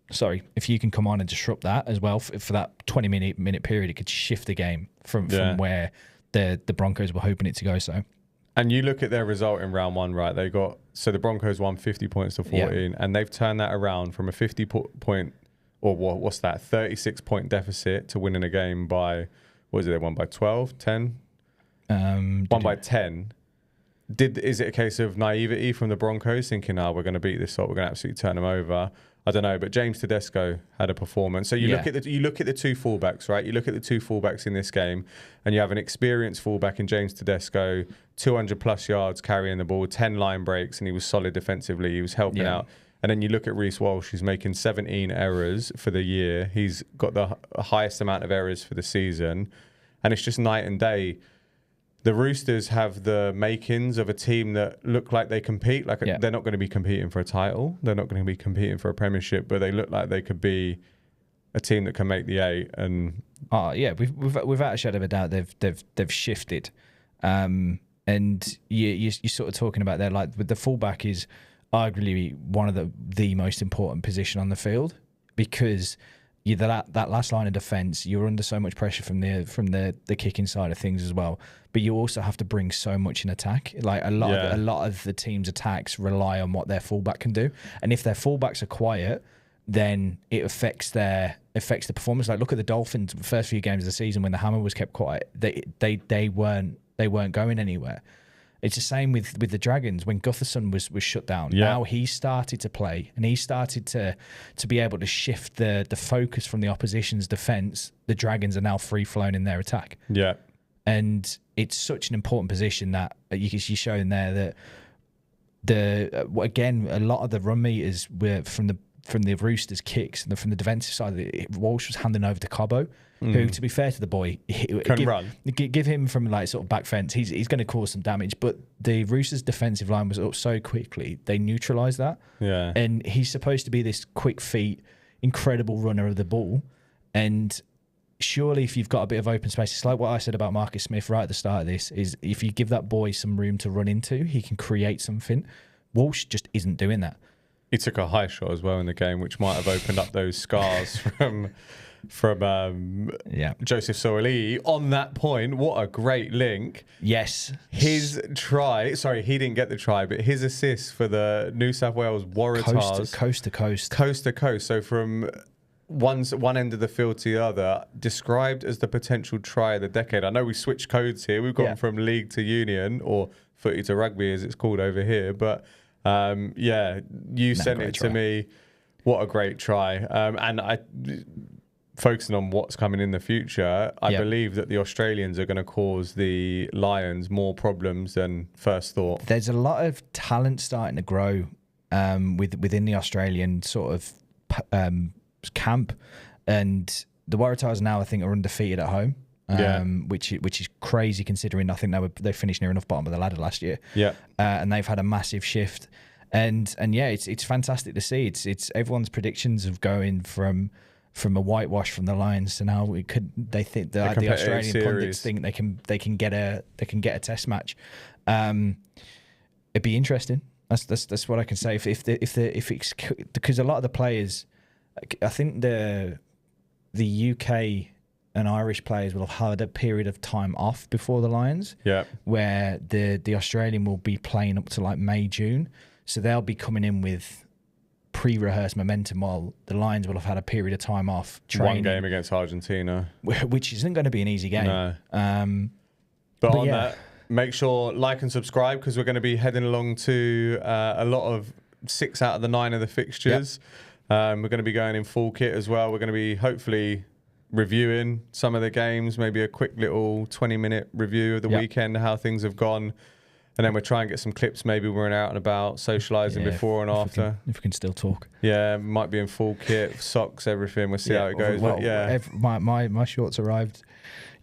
and disrupt that as well for that 20-minute period, it could shift the game from where the Broncos were hoping it to go. So, and you look at their result in round one, right? The Broncos won 50 points to 14, and they've turned that around from a 50-point or what's that 36-point deficit to winning a game by, what is it? They won by 12, 10, won by 10. Is it a case of naivety from the Broncos thinking, we're going to beat this lot, we're going to absolutely turn them over? I don't know, but James Tedesco had a performance. So you look at the two fullbacks, right? You look at the two fullbacks in this game, and you have an experienced fullback in James Tedesco, 200 plus yards carrying the ball, 10 line breaks, and he was solid defensively. He was helping out. And then you look at Reece Walsh, who's making 17 errors for the year. He's got the highest amount of errors for the season, and it's just night and day. The Roosters have the makings of a team that look like they compete. Like they're not going to be competing for a title. They're not going to be competing for a premiership, but they look like they could be a team that can make the 8. And without a shadow of a doubt, they've shifted. And you're sort of talking about there, like with the fullback is arguably one of the most important position on the field, because that last line of defence, you're under so much pressure from the kicking side of things as well. But you also have to bring so much in attack. Like a lot of the team's attacks rely on what their fullback can do, and if their fullbacks are quiet, then it affects the performance. Like look at the Dolphins, the first few games of the season when the hammer was kept quiet, they weren't going anywhere. It's the same with the Dragons when Gutherson was shut down. Yeah. Now he started to play, and he started to be able to shift the focus from the opposition's defence. The Dragons are now free flowing in their attack. Yeah, and it's such an important position that you're showing there that again a lot of the run meters were from the Roosters kicks and from the defensive side. Walsh was handing over to Cobbo, who, to be fair to the boy, give him from like sort of back fence. He's going to cause some damage, but the Roosters' defensive line was up so quickly they neutralised that. Yeah, and he's supposed to be this quick feet, incredible runner of the ball, and surely if you've got a bit of open space, it's like what I said about Marcus Smith right at the start of this, is if you give that boy some room to run into, he can create something. Walsh just isn't doing that. He took a high shot as well in the game, which might have opened up those scars from Joseph Soali. On that point, what a great link. Yes. His try, sorry, he didn't get the try, but his assist for the New South Wales Waratahs. Coast to coast. Coast to coast. So from one end of the field to the other, described as the potential try of the decade. I know we switched codes here. We've gone from league to union, or footy to rugby as it's called over here, but you sent it to me. What a great try. And I, focusing on what's coming in the future, I believe that the Australians are going to cause the Lions more problems than first thought. There's a lot of talent starting to grow within the Australian sort of camp. And the Waratahs now, I think, are undefeated at home. Which is crazy considering I think they finished near enough bottom of the ladder last year. And they've had a massive shift, and it's fantastic to see. It's everyone's predictions of going from a whitewash from the Lions to now they think that the Australian pundits think they can get a test match. It'd be interesting. That's what I can say. If it's because a lot of the players, I think the UK and Irish players will have had a period of time off before the Lions, where the Australian will be playing up to like May, June. So they'll be coming in with pre-rehearsed momentum while the Lions will have had a period of time off training. One game against Argentina. Which isn't going to be an easy game. No. But on that, make sure like and subscribe, because we're going to be heading along to a lot of 6 out of the 9 of the fixtures. We're going to be going in full kit as well. We're going to be hopefully reviewing some of the games, maybe a quick little 20-minute review of the weekend, how things have gone. And then we'll try and get some clips maybe when we're out and about, socialising before and after. If we can still talk. Yeah, might be in full kit, socks, everything. We'll see how it goes. Well, but my shorts arrived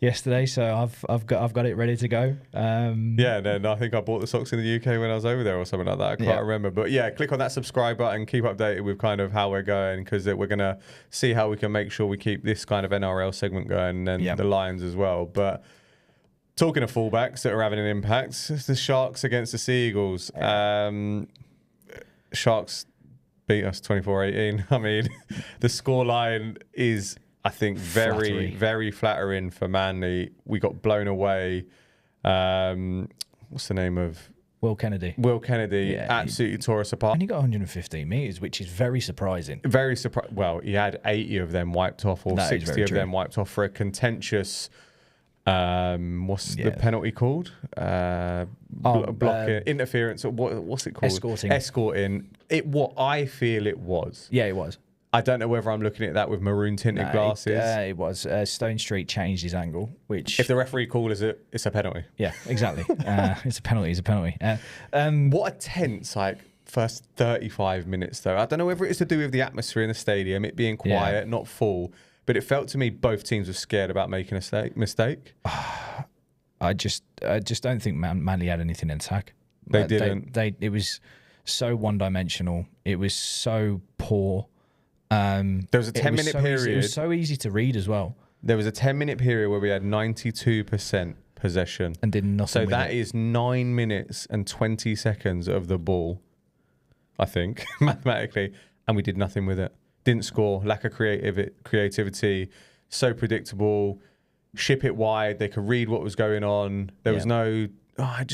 yesterday, so I've got it ready to go. Then I think I bought the socks in the UK when I was over there or something like that. I can't remember. But click on that subscribe button, keep updated with kind of how we're going, because we're going to see how we can make sure we keep this kind of NRL segment going, and then the Lions as well. But talking of fullbacks that are having an impact, it's the Sharks against the Sea Eagles. Sharks beat us 24-18. I mean, the scoreline is, I think, very flattering for Manly. We got blown away. What's the name of? Will Kennedy. Absolutely tore us apart. And he got 115 metres, which is very surprising. Very surprising. Well, he had 80 of them wiped off, or 60 of them wiped off for a contentious What's the penalty called? Blocking, interference. Or what's it called? Escorting. What I feel it was. Yeah, it was. I don't know whether I'm looking at that with maroon tinted glasses. It was. Stone Street changed his angle, which if the referee calls it, it's a penalty. Yeah, exactly. It's a penalty. It's a penalty. What a tense first 35 minutes though. I don't know whether it's to do with the atmosphere in the stadium, it being quiet, not full. But it felt to me both teams were scared about making a mistake. I just don't think Manly had anything in attack. They didn't. It was so one-dimensional. It was so poor. There was a 10-minute period. It was so easy to read as well. There was a 10-minute period where we had 92% possession. And did nothing So with that it. is 9 minutes and 20 seconds of the ball, I think, mathematically. And we did nothing with it. Didn't score, lack of creativity, so predictable. Ship it wide. They could read what was going on. There was no. I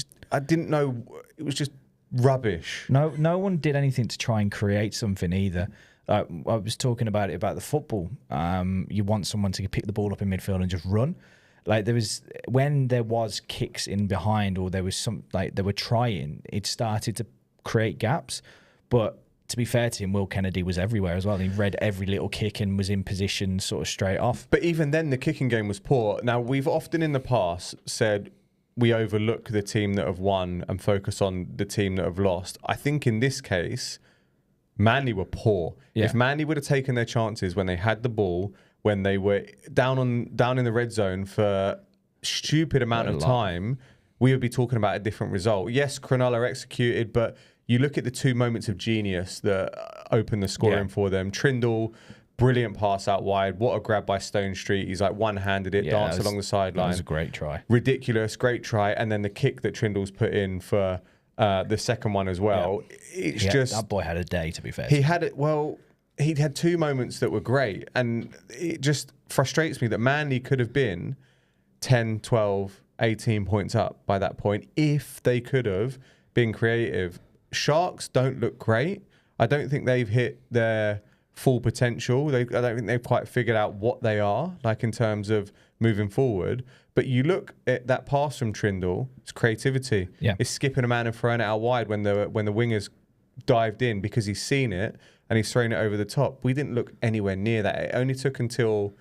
didn't know. It was just rubbish. No one did anything to try and create something either. I was talking about the football. You want someone to pick the ball up in midfield and just run. Like when there was kicks in behind, or there was some they were trying. It started to create gaps, but. To be fair to him, Will Kennedy was everywhere as well. He read every little kick and was in position sort of straight off. But even then, the kicking game was poor. Now, we've often in the past said we overlook the team that have won and focus on the team that have lost. I think in this case, Manly were poor. Yeah. If Manly would have taken their chances when they had the ball, when they were down in the red zone for stupid amount of time, we would be talking about a different result. Yes, Cronulla executed, but you look at the two moments of genius that opened the scoring for them. Trindle, brilliant pass out wide. What a grab by Stone Street. He's like one-handed it, danced along the sideline. That was a great try. Ridiculous, great try. And then the kick that Trindle's put in for the second one as well. Yeah. That boy had a day, to be fair. He had it. Well, he had two moments that were great. And it just frustrates me that Manly could have been 10, 12, 18 points up by that point if they could have been creative. Sharks don't look great. I don't think they've hit their full potential. I don't think they've quite figured out what they are, like in terms of moving forward. But you look at that pass from Trindle, it's creativity. Yeah. It's skipping a man and throwing it out wide when the wingers dived in because he's seen it and he's thrown it over the top. We didn't look anywhere near that. It only took until...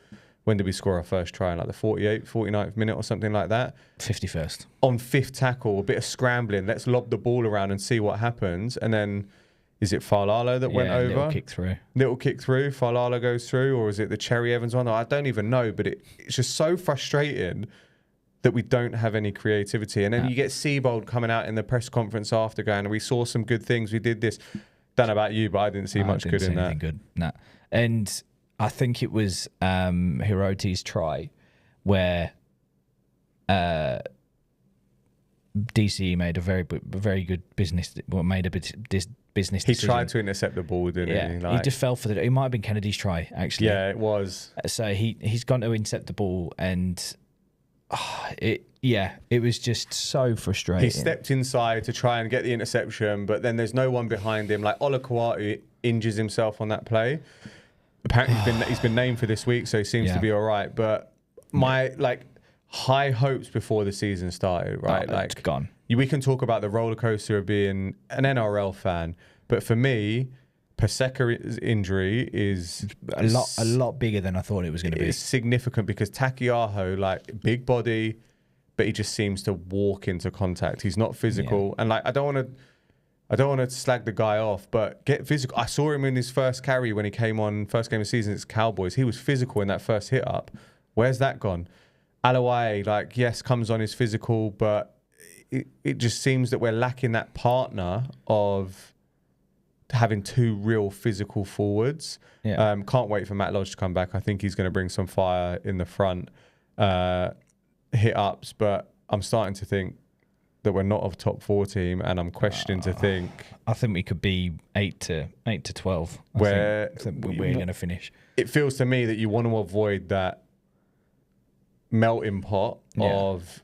When did we score our first try? Like the 48th, 49th minute or something like that? 51st. On fifth tackle, a bit of scrambling. Let's lob the ball around and see what happens. And then, is it Falala that went over? Little kick through. Little kick through. Falala goes through. Or is it the Cherry Evans one? I don't even know. But it's just so frustrating that we don't have any creativity. And then you get Seabold coming out in the press conference after going, we saw some good things. We did this. Don't know about you, but I didn't see much good in that. Good. Nah. And... I think it was Hiroti's try where DCE made a very good business. Made a business decision. He tried to intercept the ball, didn't he? He just fell for it might have been Kennedy's try actually. Yeah, it was. So he's gone to intercept the ball, and it was just so frustrating. He stepped inside to try and get the interception, but then there's no one behind him. Like Olakau'atu injures himself on that play. Apparently he's been named for this week, so he seems to be all right. But my high hopes before the season started, right? It's gone. We can talk about the roller coaster of being an NRL fan, but for me, Paseka's injury is a lot bigger than I thought it was going to be. It's significant because Takiaho, big body, but he just seems to walk into contact. He's not physical, and I don't want to slag the guy off, but get physical. I saw him in his first carry when he came on first game of the season. It's Cowboys. He was physical in that first hit up. Where's that gone? Alawai, yes, comes on, is physical, but it just seems that we're lacking that partner of having two real physical forwards. Yeah. Can't wait for Matt Lodge to come back. I think he's going to bring some fire in the front hit ups, but I'm starting to think that we're not a top 4 team, and I'm questioning to think. I think we could be 8 to 12. I think we're going to finish. It feels to me that you want to avoid that melting pot of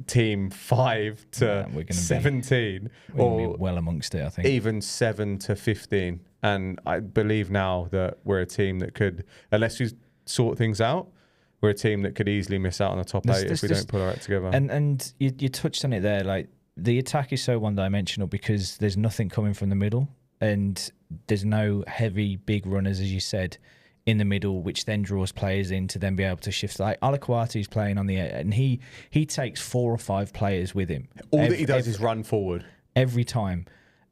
team 5 to 17, or be well amongst it. I think even 7 to 15. And I believe now that we're a team that could, unless we sort things out, we're a team that could easily miss out on the top 8 if we don't pull our act together. And you touched on it there. Like, the attack is so one-dimensional because there's nothing coming from the middle, and there's no heavy, big runners, as you said, in the middle, which then draws players in to then be able to shift. Like, Alaquati's playing on the air, and he takes 4 or 5 players with him. All that he does is run forward every time,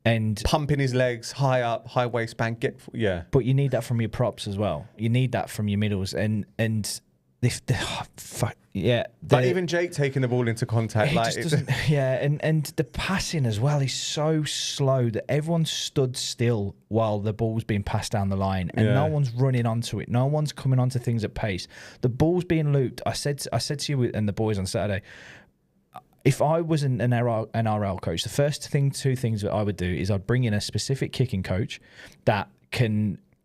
and pumping his legs high up, high waistband. But you need that from your props as well. You need that from your middles, and Like even Jake taking the ball into contact, like and the passing as well is so slow that everyone stood still while the ball's being passed down the line, and no one's running onto it. No one's coming onto things at pace. The ball's being looped. I said to you and the boys on Saturday, if I was an NRL coach, the first 2 things that I would do is I'd bring in a specific kicking coach that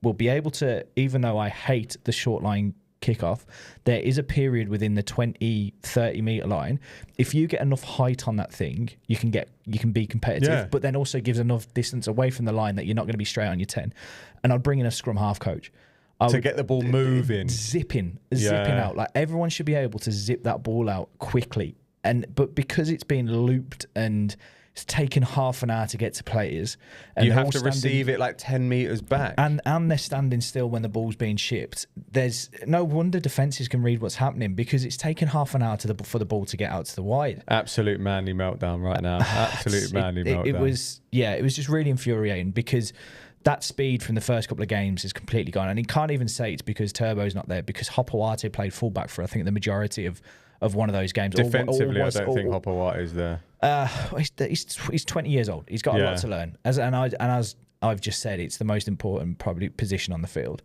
will be able to, even though I hate the short line kickoff, there is a period within the 20-30 meter line. If you get enough height on that thing, you can be competitive, but then also gives enough distance away from the line that you're not going to be straight on your 10. And I'd bring in a scrum half coach to get the ball moving, zipping out. Like, everyone should be able to zip that ball out quickly. But because it's being looped and it's taken half an hour to get to players, and you have to receive it like 10 meters back, and they're standing still when the ball's being shipped. There's no wonder defenses can read what's happening, because it's taken half an hour for the ball to get out to the wide. Absolute manly meltdown right now. Absolute manly meltdown. It was just really infuriating, because that speed from the first couple of games is completely gone, and you can't even say it's because Turbo's not there, because Hopawate played fullback for, I think, the majority of one of those games. Defensively, I don't think Hopawate is there. He's 20 years old. He's got a lot to learn. As I've just said, it's the most important probably position on the field.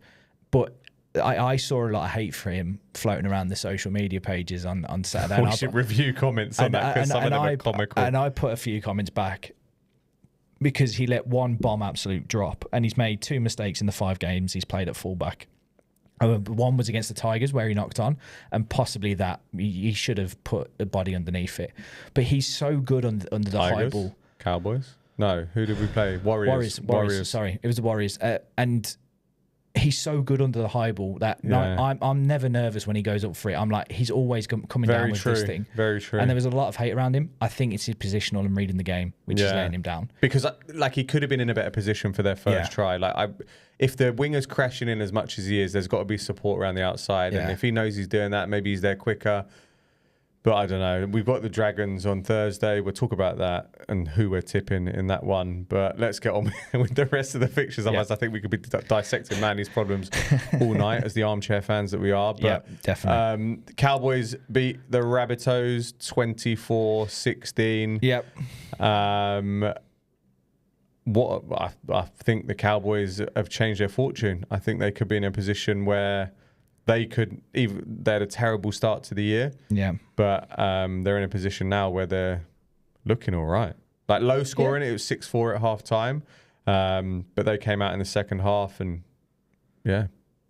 But I saw a lot of hate for him floating around the social media pages on Saturday. We should review comments on that, because some of them are comical. And I put a few comments back, because he let one bomb absolute drop, and he's made 2 mistakes in the 5 games he's played at fullback. One was against the Tigers, where he knocked on, and possibly that he should have put a body underneath it. But he's so good under the high ball. Cowboys? No, who did we play? Warriors. Sorry, it was the Warriors. And he's so good under the high ball that I'm never nervous when he goes up for it. I'm like, he's always coming down with this thing. Very true. And there was a lot of hate around him. I think it's his positional and reading the game, which is letting him down. Because like, he could have been in a better position for their first try. Like, if the winger's crashing in as much as he is, there's got to be support around the outside. And if he knows he's doing that, maybe he's there quicker. But I don't know. We've got the Dragons on Thursday. We'll talk about that and who we're tipping in that one. But let's get on with the rest of the fixtures. Otherwise, I think we could be dissecting Manny's problems all night as the armchair fans that we are. But definitely. Cowboys beat the Rabbitohs 24-16. Yep. I think the Cowboys have changed their fortune. I think they could be in a position where they had a terrible start to the year. Yeah. But they're in a position now where they're looking all right. Like, low scoring, it was 6-4 at half time. But they came out in the second half and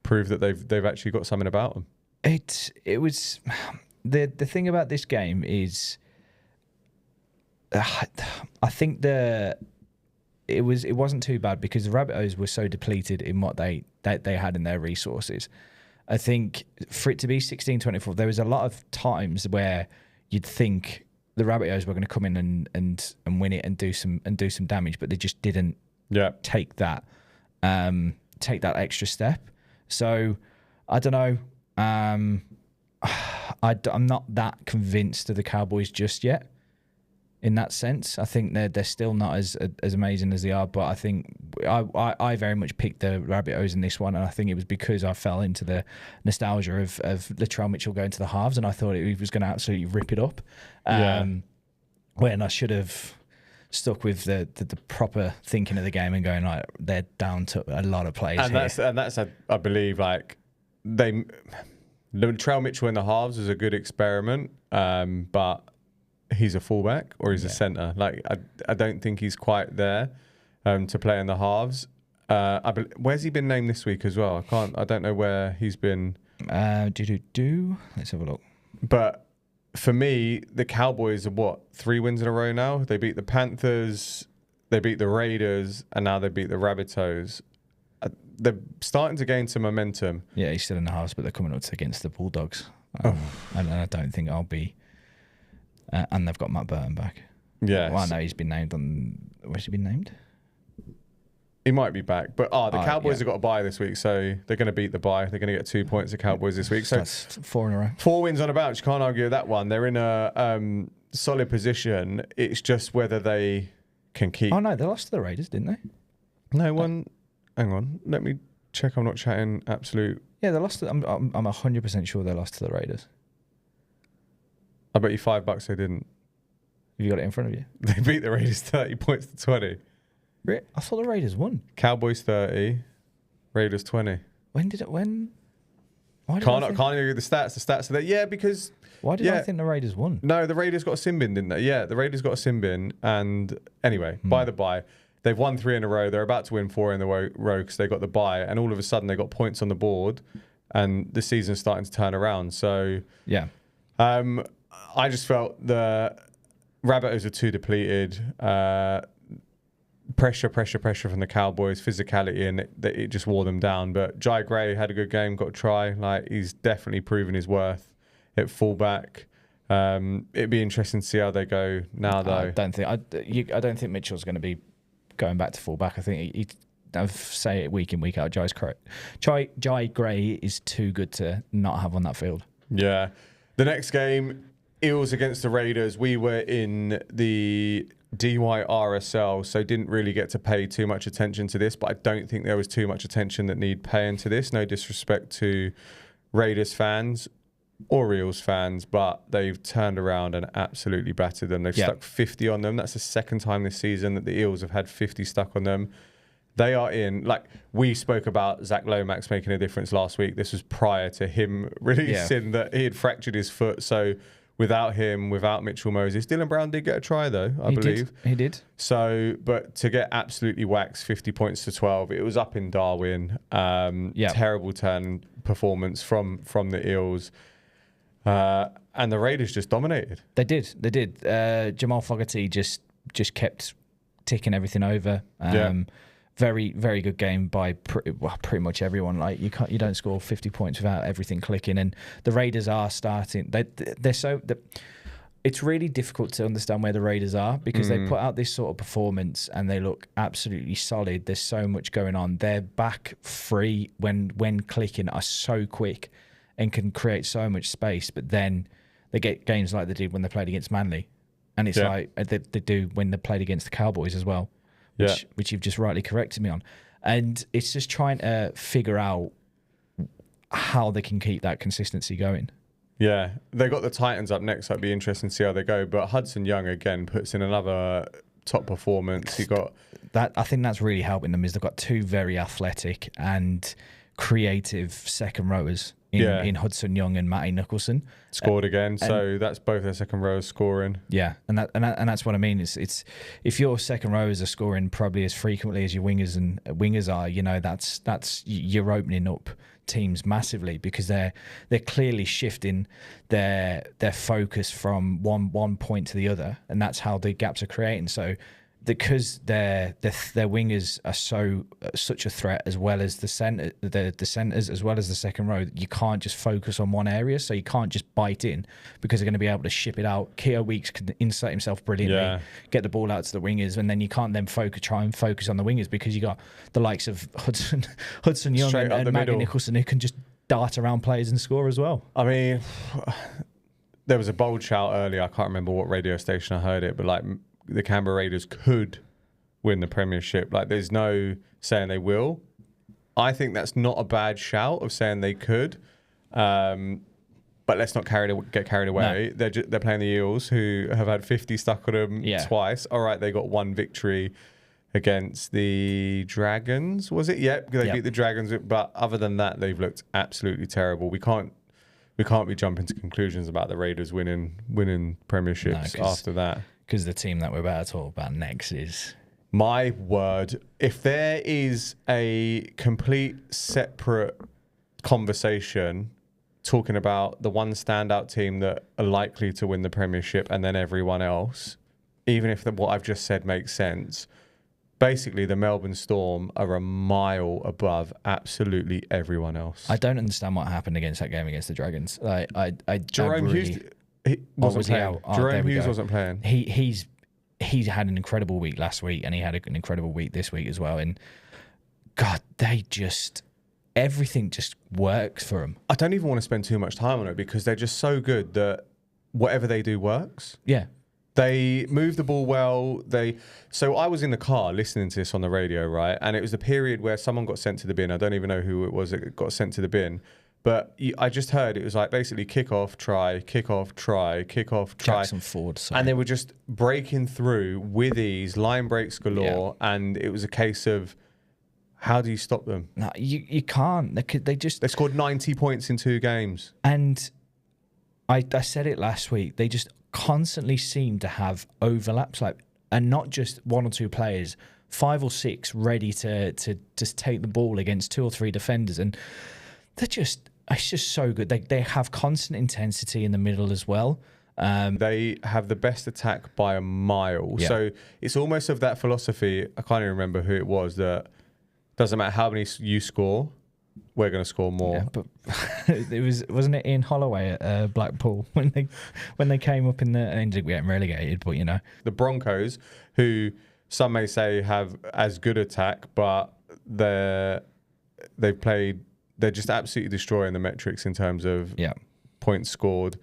proved that they've actually got something about them. It was the thing about this game is I think it wasn't too bad, because the Rabbitohs were so depleted in what they had in their resources. I think for it to be 16-24, there was a lot of times where you'd think the Rabbitohs were going to come in and win it and do some damage, but they just didn't take that extra step. So I don't know. I'm not that convinced of the Cowboys just yet. In that sense, I think they're still not as amazing as they are. But I think I very much picked the Rabbitohs in this one, and I think it was because I fell into the nostalgia of Latrell Mitchell going to the halves, and I thought he was going to absolutely rip it up. When I should have stuck with the proper thinking of the game and going, like, they're down to a lot of players here. That's I believe, like, Latrell Mitchell in the halves was a good experiment, but he's a fullback or he's a centre. Like, I don't think he's quite there to play in the halves. Where's he been named this week as well? I don't know where he's been. Let's have a look. But for me, the Cowboys are 3 wins in a row now. They beat the Panthers, they beat the Raiders, and now they beat the Rabbitohs. They're starting to gain some momentum. Yeah, he's still in the halves, but they're coming up against the Bulldogs. And I don't think I'll be. And they've got Matt Burton back. Yeah. Well, I know he's been named on. Where's he been named? He might be back. But the Cowboys have got a bye this week, so they're going to beat the bye. They're going to get 2 points, the Cowboys, this week. So that's 4 in a row. 4 wins on a bounce. You can't argue with that one. They're in a solid position. It's just whether they can keep. Oh, no, they lost to the Raiders, didn't they? No one. Hang on. Let me check. I'm not chatting absolute. Yeah, they lost. I'm 100% sure they lost to the Raiders. I bet you $5 they didn't. Have you got it in front of you? They beat the Raiders 30 points to 20. I thought the Raiders won. Cowboys 30, Raiders 20. When did it? When? Why did Can't argue with the stats. The stats are there. Yeah, because. Why did I think the Raiders won? No, the Raiders got a sin bin, didn't they? Yeah, the Raiders got a sin bin. And anyway, by the bye, they've won 3 in a row. They're about to win 4 in the row because they got the bye. And all of a sudden, they got points on the board. And the season's starting to turn around. So, yeah. I just felt the Rabbitohs are too depleted. Pressure from the Cowboys, physicality, and it just wore them down. But Jai Gray had a good game, got a try. Like, he's definitely proven his worth at fullback. It'd be interesting to see how they go now, though. I don't think Mitchell's going to be going back to fullback. I think I say it week in, week out. Jai Gray is too good to not have on that field. Yeah. The next game, Eels against the Raiders. We were in the DYRSL, so didn't really get to pay too much attention to this, but I don't think there was too much attention that need paying to this. No disrespect to Raiders fans or Eels fans, but they've turned around and absolutely battered them. They've stuck 50 on them. That's the second time this season that the Eels have had 50 stuck on them. They are in, like, we spoke about Zach Lomax making a difference last week. This was prior to him releasing that he had fractured his foot. So without him, without Mitchell Moses, Dylan Brown did get a try, though, I believe. He did. So, but to get absolutely waxed 50 points to 12, it was up in Darwin. Terrible turn performance from the Eels. And the Raiders just dominated. They did. Jamal Fogarty just kept ticking everything over. Very, very good game by pretty much everyone. Like, you don't score 50 points without everything clicking. And the Raiders are starting. It's really difficult to understand where the Raiders are because they put out this sort of performance and they look absolutely solid. There's so much going on. Their back three when clicking are so quick and can create so much space. But then they get games like they did when they played against Manly, and it's like they do when they played against the Cowboys as well. Which you've just rightly corrected me on. And it's just trying to figure out how they can keep that consistency going. Yeah, they got the Titans up next, so it'd be interesting to see how they go. But Hudson Young, again, puts in another top performance. He got that. I think that's really helping them, is they've got 2 very athletic and creative second rowers in Hudson Young and Matty Nicholson. Scored again, so that's both their second rowers scoring. Yeah, and that's what I mean. It's if your second rowers are scoring probably as frequently as your wingers are, you know, that's you're opening up teams massively because they're clearly shifting their focus from one point to the other, and that's how the gaps are creating. So because their wingers are such a threat, as well as the centers, as well as the second row, you can't just focus on one area. So you can't just bite in because they're going to be able to ship it out. Keogh Weeks can insert himself brilliantly, get the ball out to the wingers, and then you can't then try and focus on the wingers because you got the likes of Hudson Young and Matty Nicholson who can just dart around players and score as well. I mean, there was a bold shout earlier. I can't remember what radio station I heard it, but like, the Canberra Raiders could win the premiership. Like, there's no saying they will. I think that's not a bad shout of saying they could. But let's not get carried away. No. They're playing the Eels, who have had 50 stuck on them twice. All right, they got 1 victory against the Dragons, was it? Yep, they beat the Dragons. But other than that, they've looked absolutely terrible. We can't be jumping to conclusions about the Raiders winning premierships after that. Because the team that we're about to talk about next is... My word, if there is a complete separate conversation talking about the one standout team that are likely to win the premiership and then everyone else, even if what I've just said makes sense, basically the Melbourne Storm are a mile above absolutely everyone else. I don't understand what happened against that game against the Dragons. Jerome Hughes wasn't playing. Jerome Hughes wasn't playing. He had an incredible week last week, and he had an incredible week this week as well. And God, everything just works for them. I don't even want to spend too much time on it because they're just so good that whatever they do works. Yeah. They move the ball well. So I was in the car listening to this on the radio, right? And it was the period where someone got sent to the bin. I don't even know who it was that got sent to the bin. But I just heard it was like basically kick off, try, kick off, try, kick off, try. Jackson Ford. Sorry. And they were just breaking through with ease, line breaks galore. Yeah. And it was a case of, how do you stop them? No, you can't. They scored 90 points in 2 games. And I said it last week. They just constantly seem to have overlaps, and not just 1 or 2 players, 5 or 6 ready to just take the ball against 2 or 3 defenders, and it's just so good. They have constant intensity in the middle as well. They have the best attack by a mile. Yeah. So it's almost of that philosophy. I can't even remember who it was that doesn't matter how many you score, we're going to score more. Yeah, but wasn't it Ian Holloway at Blackpool when they came up in the ended up getting relegated? But the Broncos, who some may say have as good attack, but they're just absolutely destroying the metrics in terms of points scored.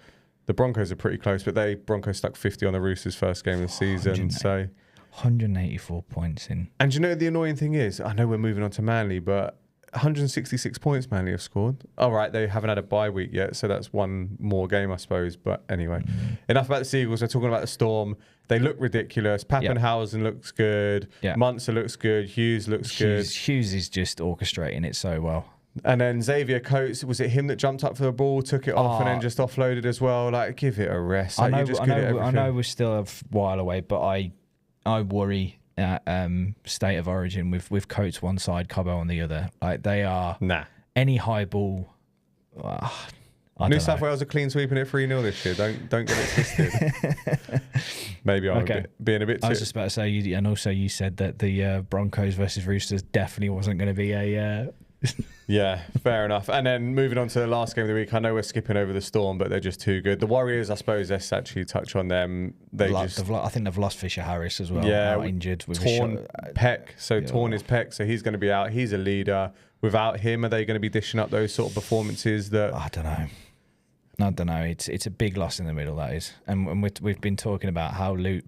The Broncos are pretty close, but Broncos stuck 50 on the Roosters' first game of the season. So 184 points in. And you know the annoying thing is, I know we're moving on to Manly, but 166 points Manly have scored. All right, they haven't had a bye week yet, so that's one more game, I suppose. But anyway, enough about the Seagulls. We're talking about the Storm. They look ridiculous. Pappenhausen looks good. Yeah. Munster looks good. Hughes looks good. Hughes is just orchestrating it so well. And then Xavier Coates, was it him that jumped up for the ball, took it off, and then just offloaded as well? Like, give it a rest. Like, I know we're still a while away, but I worry at State of Origin with Coates one side, Cobbo on the other. Like, they are any high ball. New South Wales are clean sweeping it 3-0 this year. Don't get it twisted. Maybe I'm being a bit too... I was just about to say, and also you said that the Broncos versus Roosters definitely wasn't going to be a... Yeah, fair enough. And then moving on to the last game of the week, I know we're skipping over the Storm, but they're just too good. The Warriors, I suppose, let's actually touch on them. I think they've lost Fisher Harris as well. Yeah, out injured with torn pec. So torn his pec, so he's going to be out. He's a leader. Without him, are they going to be dishing up those sort of performances that... I don't know. It's a big loss in the middle, that is. And we've been talking about how Luke,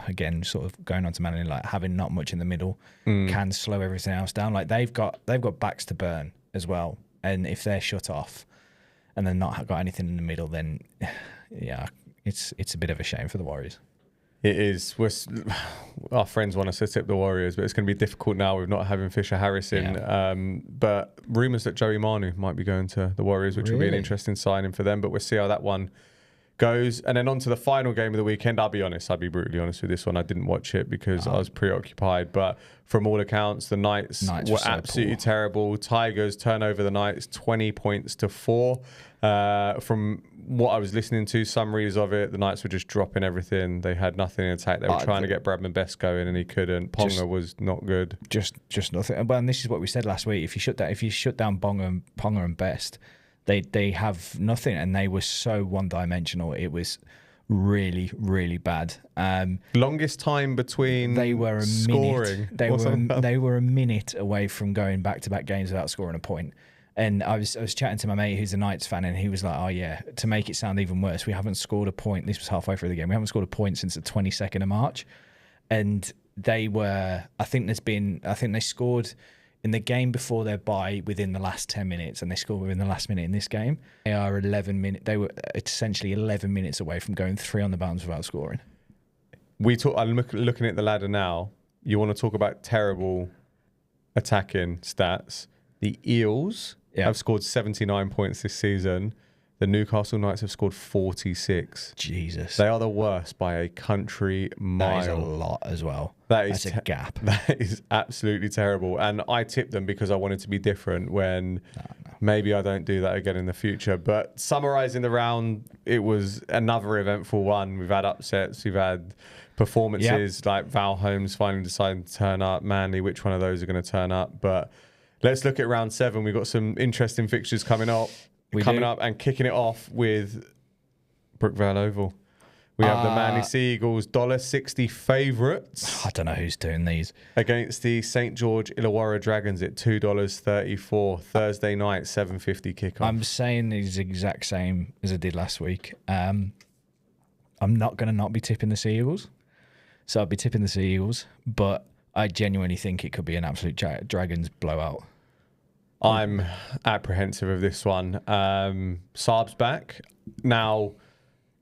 again, sort of going on to Manly, like having not much in the middle can slow everything else down. Like they've got backs to burn as well, and if they're shut off and they're not got anything in the middle, then it's a bit of a shame for the Warriors. It is. Our friends want us to tip the Warriors, but it's going to be difficult now with not having Fisher Harris in. Yeah. But rumours that Joey Manu might be going to the Warriors, which will be an interesting signing for them. But we'll see how that one goes. And then on to the final game of the weekend. I'll be brutally honest with this one. I didn't watch it because I was preoccupied. But from all accounts, the Knights were so absolutely terrible. Tigers turn over the Knights 20 points to 4. From what I was listening to, summaries of it, the Knights were just dropping everything. They had nothing in attack. They were trying to get Bradman Best going, and he couldn't. Ponga was not good. Just nothing. Well, and this is what we said last week. If you shut down Ponga and Best, they have nothing, and they were so one-dimensional. It was really, really bad. Longest time between scoring. They were a minute away from going back-to-back games without scoring a point. And I was chatting to my mate who's a Knights fan, and he was like, "Oh yeah, to make it sound even worse, we haven't scored a point. This was halfway through the game. We haven't scored a point since the 22nd of March." And they were, I think they scored in the game before their bye within the last 10 minutes, and they scored within the last minute in this game. They were essentially 11 minutes away from going 3 on the bounce without scoring. I'm looking at the ladder now. You want to talk about terrible attacking stats? The Eels have scored 79 points this season. The Newcastle Knights have scored 46. Jesus. They are the worst by a country mile. That is a lot as well. That's a gap. That is absolutely terrible. And I tipped them because I wanted to be different when maybe I don't do that again in the future. But summarising the round, it was another eventful one. We've had upsets. We've had performances like Val Holmes finally deciding to turn up. Manly, which one of those are going to turn up? But let's look at round 7. We've got some interesting fixtures coming up. And kicking it off with Brookvale Oval. We have the Manly Sea Eagles $1.60 favourites. I don't know who's doing these. Against the St George Illawarra Dragons at $2.34. Thursday night, 7:50 kickoff. I'm saying these exact same as I did last week. I'm not going to not be tipping the Sea Eagles. So I'll be tipping the Sea Eagles. But I genuinely think it could be an absolute Dragons blowout. I'm apprehensive of this one. Saab's back. Now,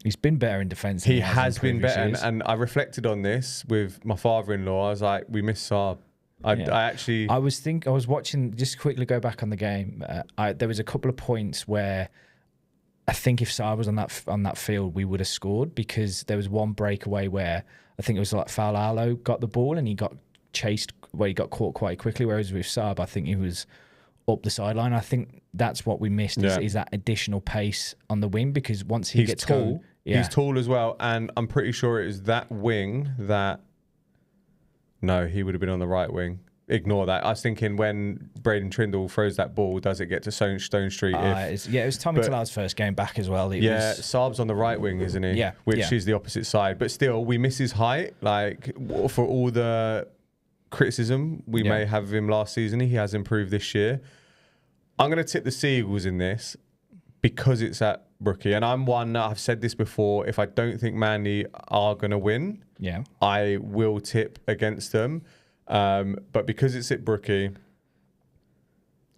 he's been better in defence. He has been better. And I reflected on this with my father-in-law. I was like, we miss Saab. I was watching, just quickly go back on the game. There was a couple of points where I think if Saab was on that field, we would have scored, because there was one breakaway where I think it was like Faulalo got the ball and he got chased, where he got caught quite quickly. Whereas with Saab, I think he was up the sideline. I think that's what we missed is that additional pace on the wing, because once he gets tall, going, he's tall as well, and I'm pretty sure it was that wing that. No, he would have been on the right wing. Ignore that. I was thinking when Braden Trindle throws that ball, does it get to Stone Street? It was Tommy Talau's first game back as well. Saab's on the right wing, isn't he? Yeah, which is the opposite side. But still, we miss his height. Like, for all the criticism we may have of him last season, he has improved this year. I'm going to tip the Sea Eagles in this because it's at Brookie, and I'm one that I've said this before. If I don't think Manly are going to win, I will tip against them. But because it's at Brookie,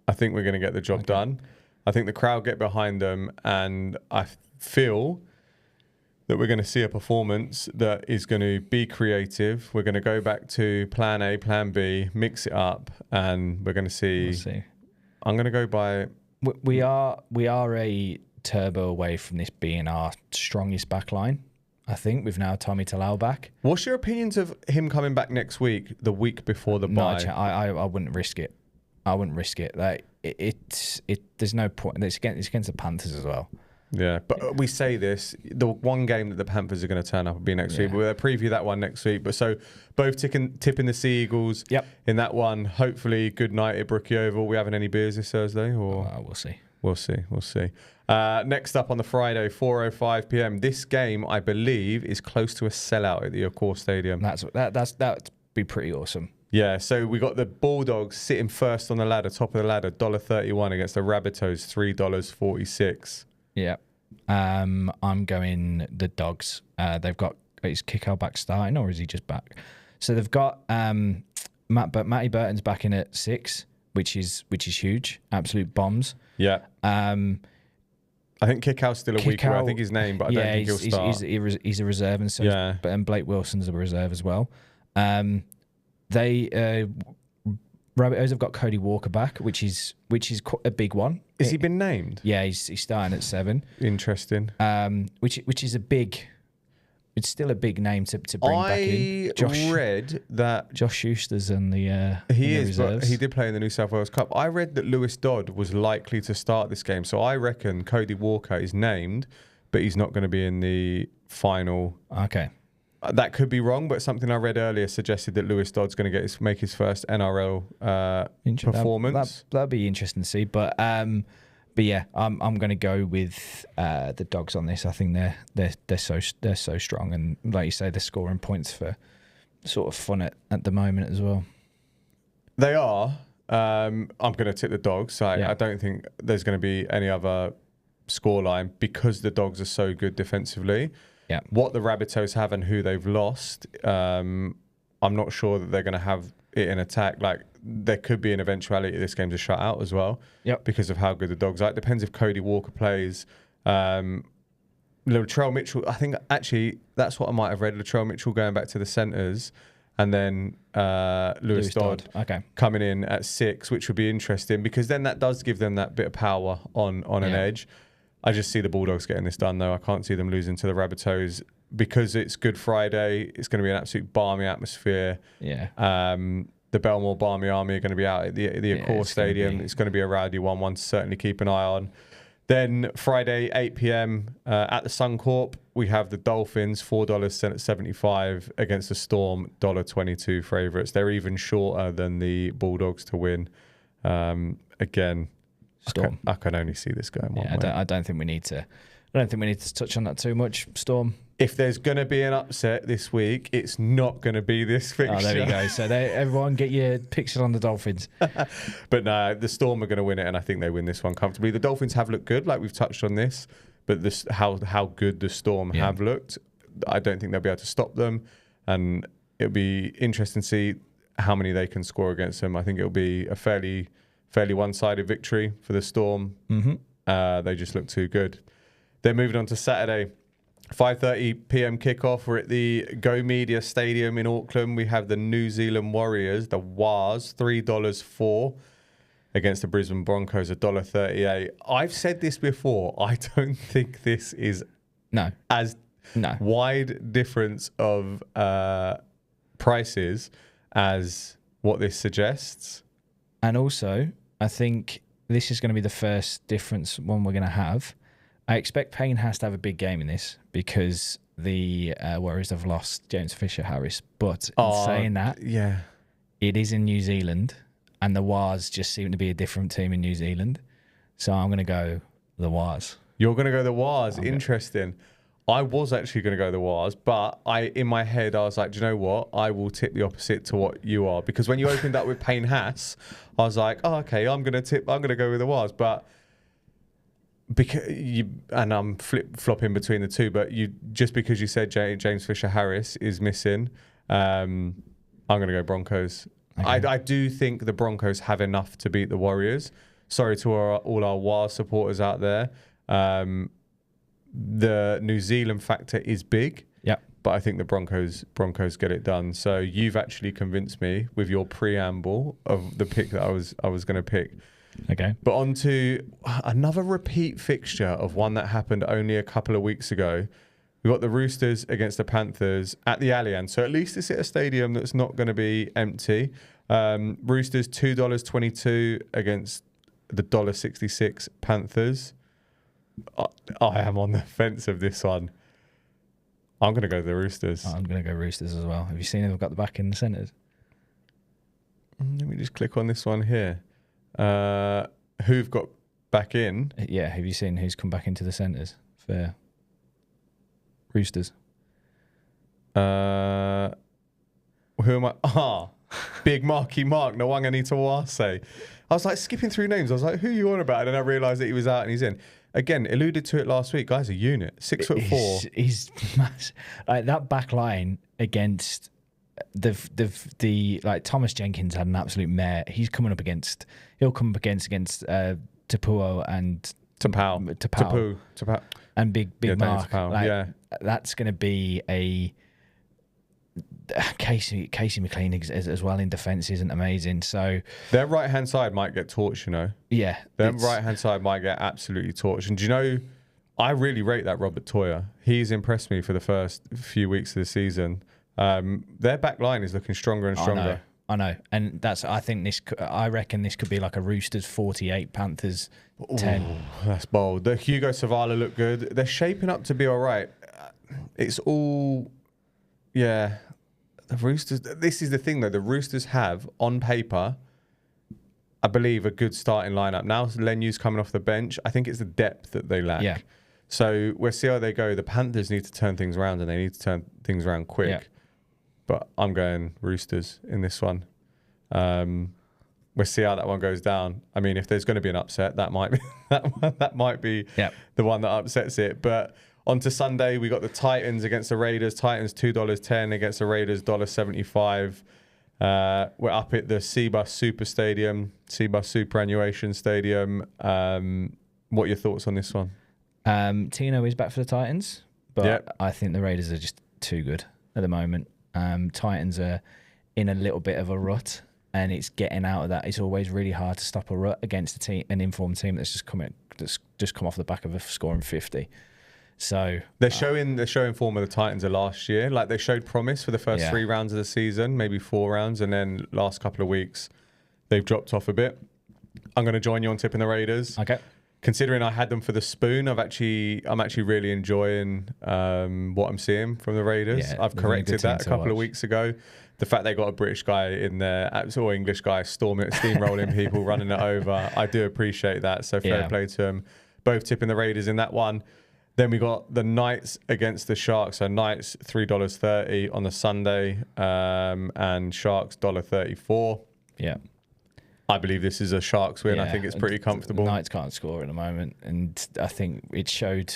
I think we're going to get the job done. I think the crowd get behind them, and I feel that we're going to see a performance that is going to be creative. We're going to go back to plan A, plan B, mix it up, and we're going to see. We'll see. I'm going to go by. We are a turbo away from this being our strongest back line. I think we've now Tommy Talau back. What's your opinions of him coming back next week, the week before the bye? I wouldn't risk it. I wouldn't risk it. Like there's no point. It's against the Panthers as well. Yeah, but we say this, the one game that the Panthers are going to turn up will be next week. We'll preview that one next week. But so both tipping the Sea Eagles in that one. Hopefully, good night at Brookie Oval. We having any beers this Thursday? Or we'll see. We'll see. Next up on the Friday, 4:05 p.m. This game, I believe, is close to a sellout at the Accor Stadium. That'd be pretty awesome. Yeah, so we got the Bulldogs sitting first on the ladder, top of the ladder, $1.31 against the Rabbitohs, $3.46. Yeah. I'm going the Dogs. They've got, is Kickout back starting, or is he just back? So they've got Matty Burton's back in at 6, which is huge. Absolute bombs. Yeah. I think Kickout's still a week away. I think his name, but I don't think he'll start. He's a reserve, and Blake Wilson's a reserve as well. Rabbitohs have got Cody Walker back, which is quite a big one. Has he been named? Yeah, he's starting at 7. Interesting. Which is a big. It's still a big name to bring back in. I read that Josh Schuster's in the reserves. But he did play in the New South Wales Cup. I read that Lewis Dodd was likely to start this game, so I reckon Cody Walker is named, but he's not going to be in the final. Okay. That could be wrong, but something I read earlier suggested that Lewis Dodd's going to make his first NRL performance. That'd be interesting to see, but yeah, I'm going to go with the Dogs on this. I think they're so strong, and like you say, they're scoring points for sort of fun at the moment as well. They are. I'm going to tip the Dogs. I don't think there's going to be any other scoreline because the Dogs are so good defensively. Yeah. What the Rabbitohs have and who they've lost, I'm not sure that they're going to have it in attack. Like, there could be an eventuality this game's a shutout as well. Yep. Because of how good the Dogs are. It depends if Cody Walker plays. Latrell Mitchell, I think actually that's what I might have read. Latrell Mitchell going back to the centres, and then Lewis Dodd coming in at 6, which would be interesting because then that does give them that bit of power on an edge. I just see the Bulldogs getting this done, though. I can't see them losing to the Rabbitohs because it's Good Friday. It's going to be an absolute balmy atmosphere. Yeah. The Belmore Barmy Army are going to be out at the Accor Stadium. It's going to be a rowdy one to certainly keep an eye on. Then Friday, 8 p.m. At the Suncorp, we have the Dolphins, $4.75 against the Storm, $1.22 favourites. They're even shorter than the Bulldogs to win. Again, Storm. I can only see this going one way. I don't think we need to. I don't think we need to touch on that too much. Storm. If there's going to be an upset this week, it's not going to be this fixture. Oh, there you go. So everyone get your picture on the Dolphins. But no, the Storm are going to win it, and I think they win this one comfortably. The Dolphins have looked good, like we've touched on this, but how good the Storm have looked, I don't think they'll be able to stop them, and it'll be interesting to see how many they can score against them. I think it'll be a fairly one-sided victory for the Storm. Mm-hmm. They just look too good. They're moving on to Saturday. 5:30 p.m. kickoff. We're at the Go Media Stadium in Auckland. We have the New Zealand Warriors, the Wars, $3.04 against the Brisbane Broncos, $1.38. I've said this before. I don't think this is as wide difference of prices as what this suggests. And also, I think this is going to be the first difference one we're going to have. I expect Payne has to have a big game in this because the Warriors have lost James Fisher-Harris. But in saying that, it is in New Zealand, and the Wars just seem to be a different team in New Zealand. So I'm going to go the Wars. You're going to go the Wars. Interesting. I was actually going to go the Wars, but in my head, I was like, do you know what? I will tip the opposite to what you are. Because when you opened up with Payne Haas, I was like, oh, okay, I'm going to go with the Wars. But I'm flip-flopping between the two, but just because you said James Fisher-Harris is missing, I'm going to go Broncos. Okay. I do think the Broncos have enough to beat the Warriors. Sorry to all our Wars supporters out there. The New Zealand factor is big, but I think the Broncos get it done. So you've actually convinced me with your preamble of the pick that I was going to pick. Okay. But on to another repeat fixture of one that happened only a couple of weeks ago. We've got the Roosters against the Panthers at the Allianz. So at least it's at a stadium that's not going to be empty. Roosters, $2.22 against the $1.66 Panthers. I am on the fence of this one. I'm going to go the Roosters. I'm going to go Roosters as well. Have you seen they've got the back in the centres? Let me just click on this one here. Who've got back in? Yeah, have you seen who's come back into the centres for Roosters? Who am I? Big Marky Mark, Nawangani-Tawase. I was like skipping through names. I was like, who are you on about? And then I realised that he was out and he's in. Again, alluded to it last week. Guy's a unit. 6'4". He's massive. Like that back line against the like Thomas Jenkins had an absolute mare. He'll come up against Tapuo and Tapau and Big Mark. That's going to be a Casey McLean as well in defence isn't amazing. So their right hand side might get torched, you know. Yeah, their right hand side might get absolutely torched. And do you know, I really rate that Robert Toyer. He's impressed me for the first few weeks of the season. Their back line is looking stronger and stronger. I know, and I reckon this could be like a Roosters 48, Panthers 10. Ooh, that's bold. The Hugo Savala look good. They're shaping up to be all right. It's all, the Roosters. This is the thing though. The Roosters have on paper, I believe, a good starting lineup. Now Lenyu's coming off the bench. I think it's the depth that they lack. Yeah. So we'll see how they go. The Panthers need to turn things around, and they need to turn things around quick. Yeah. But I'm going Roosters in this one. We'll see how that one goes down. I mean, if there's going to be an upset, that might be that might be the one that upsets it. But on to Sunday, we got the Titans against the Raiders. Titans $2.10 against the Raiders $1.75. We're up at the Seabus Superannuation Stadium. What are your thoughts on this one? Tino is back for the Titans, but I think the Raiders are just too good at the moment. Titans are in a little bit of a rut, and it's getting out of that. It's always really hard to stop a rut against an informed team that's just come off the back of a scoring 50. So they're showing form of the Titans of last year. Like, they showed promise for the first 3 rounds of the season, maybe 4 rounds, and then last couple of weeks they've dropped off a bit. I'm going to join you on tipping the Raiders. Okay. Considering I had them for the spoon, I'm actually really enjoying what I'm seeing from the Raiders. Yeah, I've corrected that a couple of weeks ago. The fact they got a British guy in there, or English guy, steamrolling people, running it over. I do appreciate that. So fair play to them. Both tipping the Raiders in that one. Then we got the Knights against the Sharks. So Knights $3.30 on the Sunday, and Sharks $1.34. Yeah. I believe this is a Sharks win. I think it's pretty comfortable. The Knights can't score at the moment, and I think it showed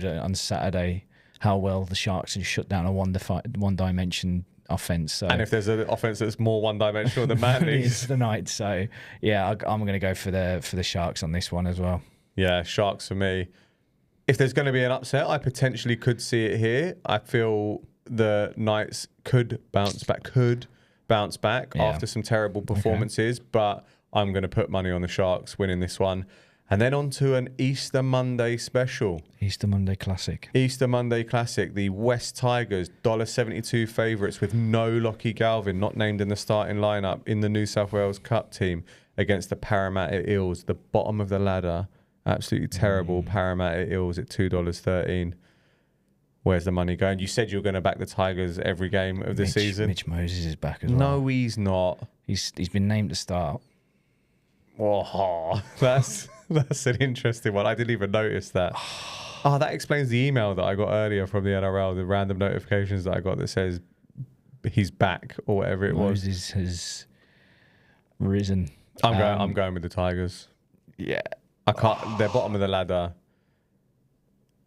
on Saturday how well the Sharks can shut down a one-dimension offense. So, and if there's an offense that's more one-dimensional than Manly's, it's the Knights. So yeah, I'm going to go for the Sharks on this one as well. Yeah, Sharks for me. If there's going to be an upset, I potentially could see it here. I feel the Knights could bounce back after some terrible performances, but I'm going to put money on the Sharks winning this one. And then on to an Easter Monday special. Easter Monday Classic. The West Tigers, $1.72 favourites with no Lachie Galvin, not named in the starting lineup in the New South Wales Cup team, against the Parramatta Eels, the bottom of the ladder. Absolutely terrible Parramatta Eels at $2.13. Where's the money going? You said you were going to back the Tigers every game of the season. Mitch Moses is back as well. No, he's not. He's been named to start. Oh, that's an interesting one. I didn't even notice that. Oh, that explains the email that I got earlier from the NRL, the random notifications that I got that says he's back or whatever it was. Moses has risen. I'm going with the Tigers. Yeah. I can't. They're bottom of the ladder.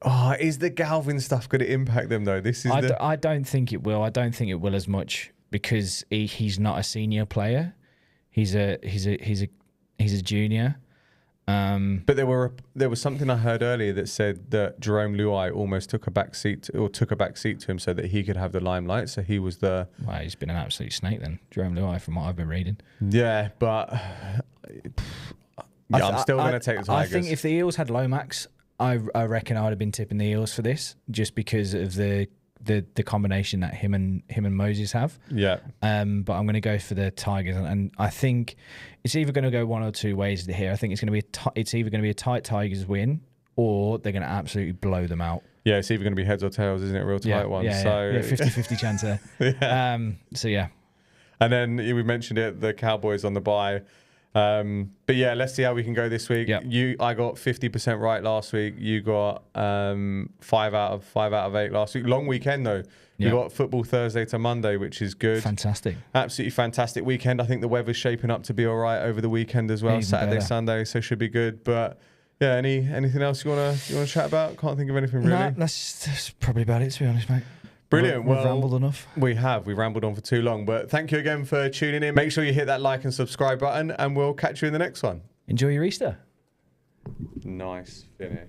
Oh, is the Galvin stuff going to impact them though? I don't think it will. I don't think it will as much because he's not a senior player. He's a junior. But there was something I heard earlier that said that Jerome Luai almost took a back seat to him so that he could have the limelight. So he was the. Well, he's been an absolute snake then, Jerome Luai, from what I've been reading. Yeah, but I'm still going to take the Tigers. I think if the Eels had Lomax, I reckon I would have been tipping the Eels for this, just because of the combination that him and Moses have. Yeah. But I'm going to go for the Tigers, and I think it's either going to go one or two ways here. I think it's either going to be a tight Tigers win, or they're going to absolutely blow them out. Yeah, it's either going to be heads or tails, isn't it? A real tight one. Yeah, so 50-50 chance there. Yeah. So yeah. And then we mentioned it, the Cowboys on the bye. But yeah, let's see how we can go this week. Yep. I got 50% right last week. You got 5 out of 8 last week. Long weekend though. We got football Thursday to Monday, which is good. Fantastic. Absolutely fantastic weekend. I think the weather's shaping up to be all right over the weekend as well. Even Saturday, better. Sunday, so should be good. But yeah, anything else you wanna chat about? Can't think of anything really. No, that's probably about it, to be honest, mate. Brilliant. We've rambled enough. We rambled on for too long, but thank you again for tuning in. Make sure you hit that like and subscribe button, and we'll catch you in the next one. Enjoy your Easter. Nice finish.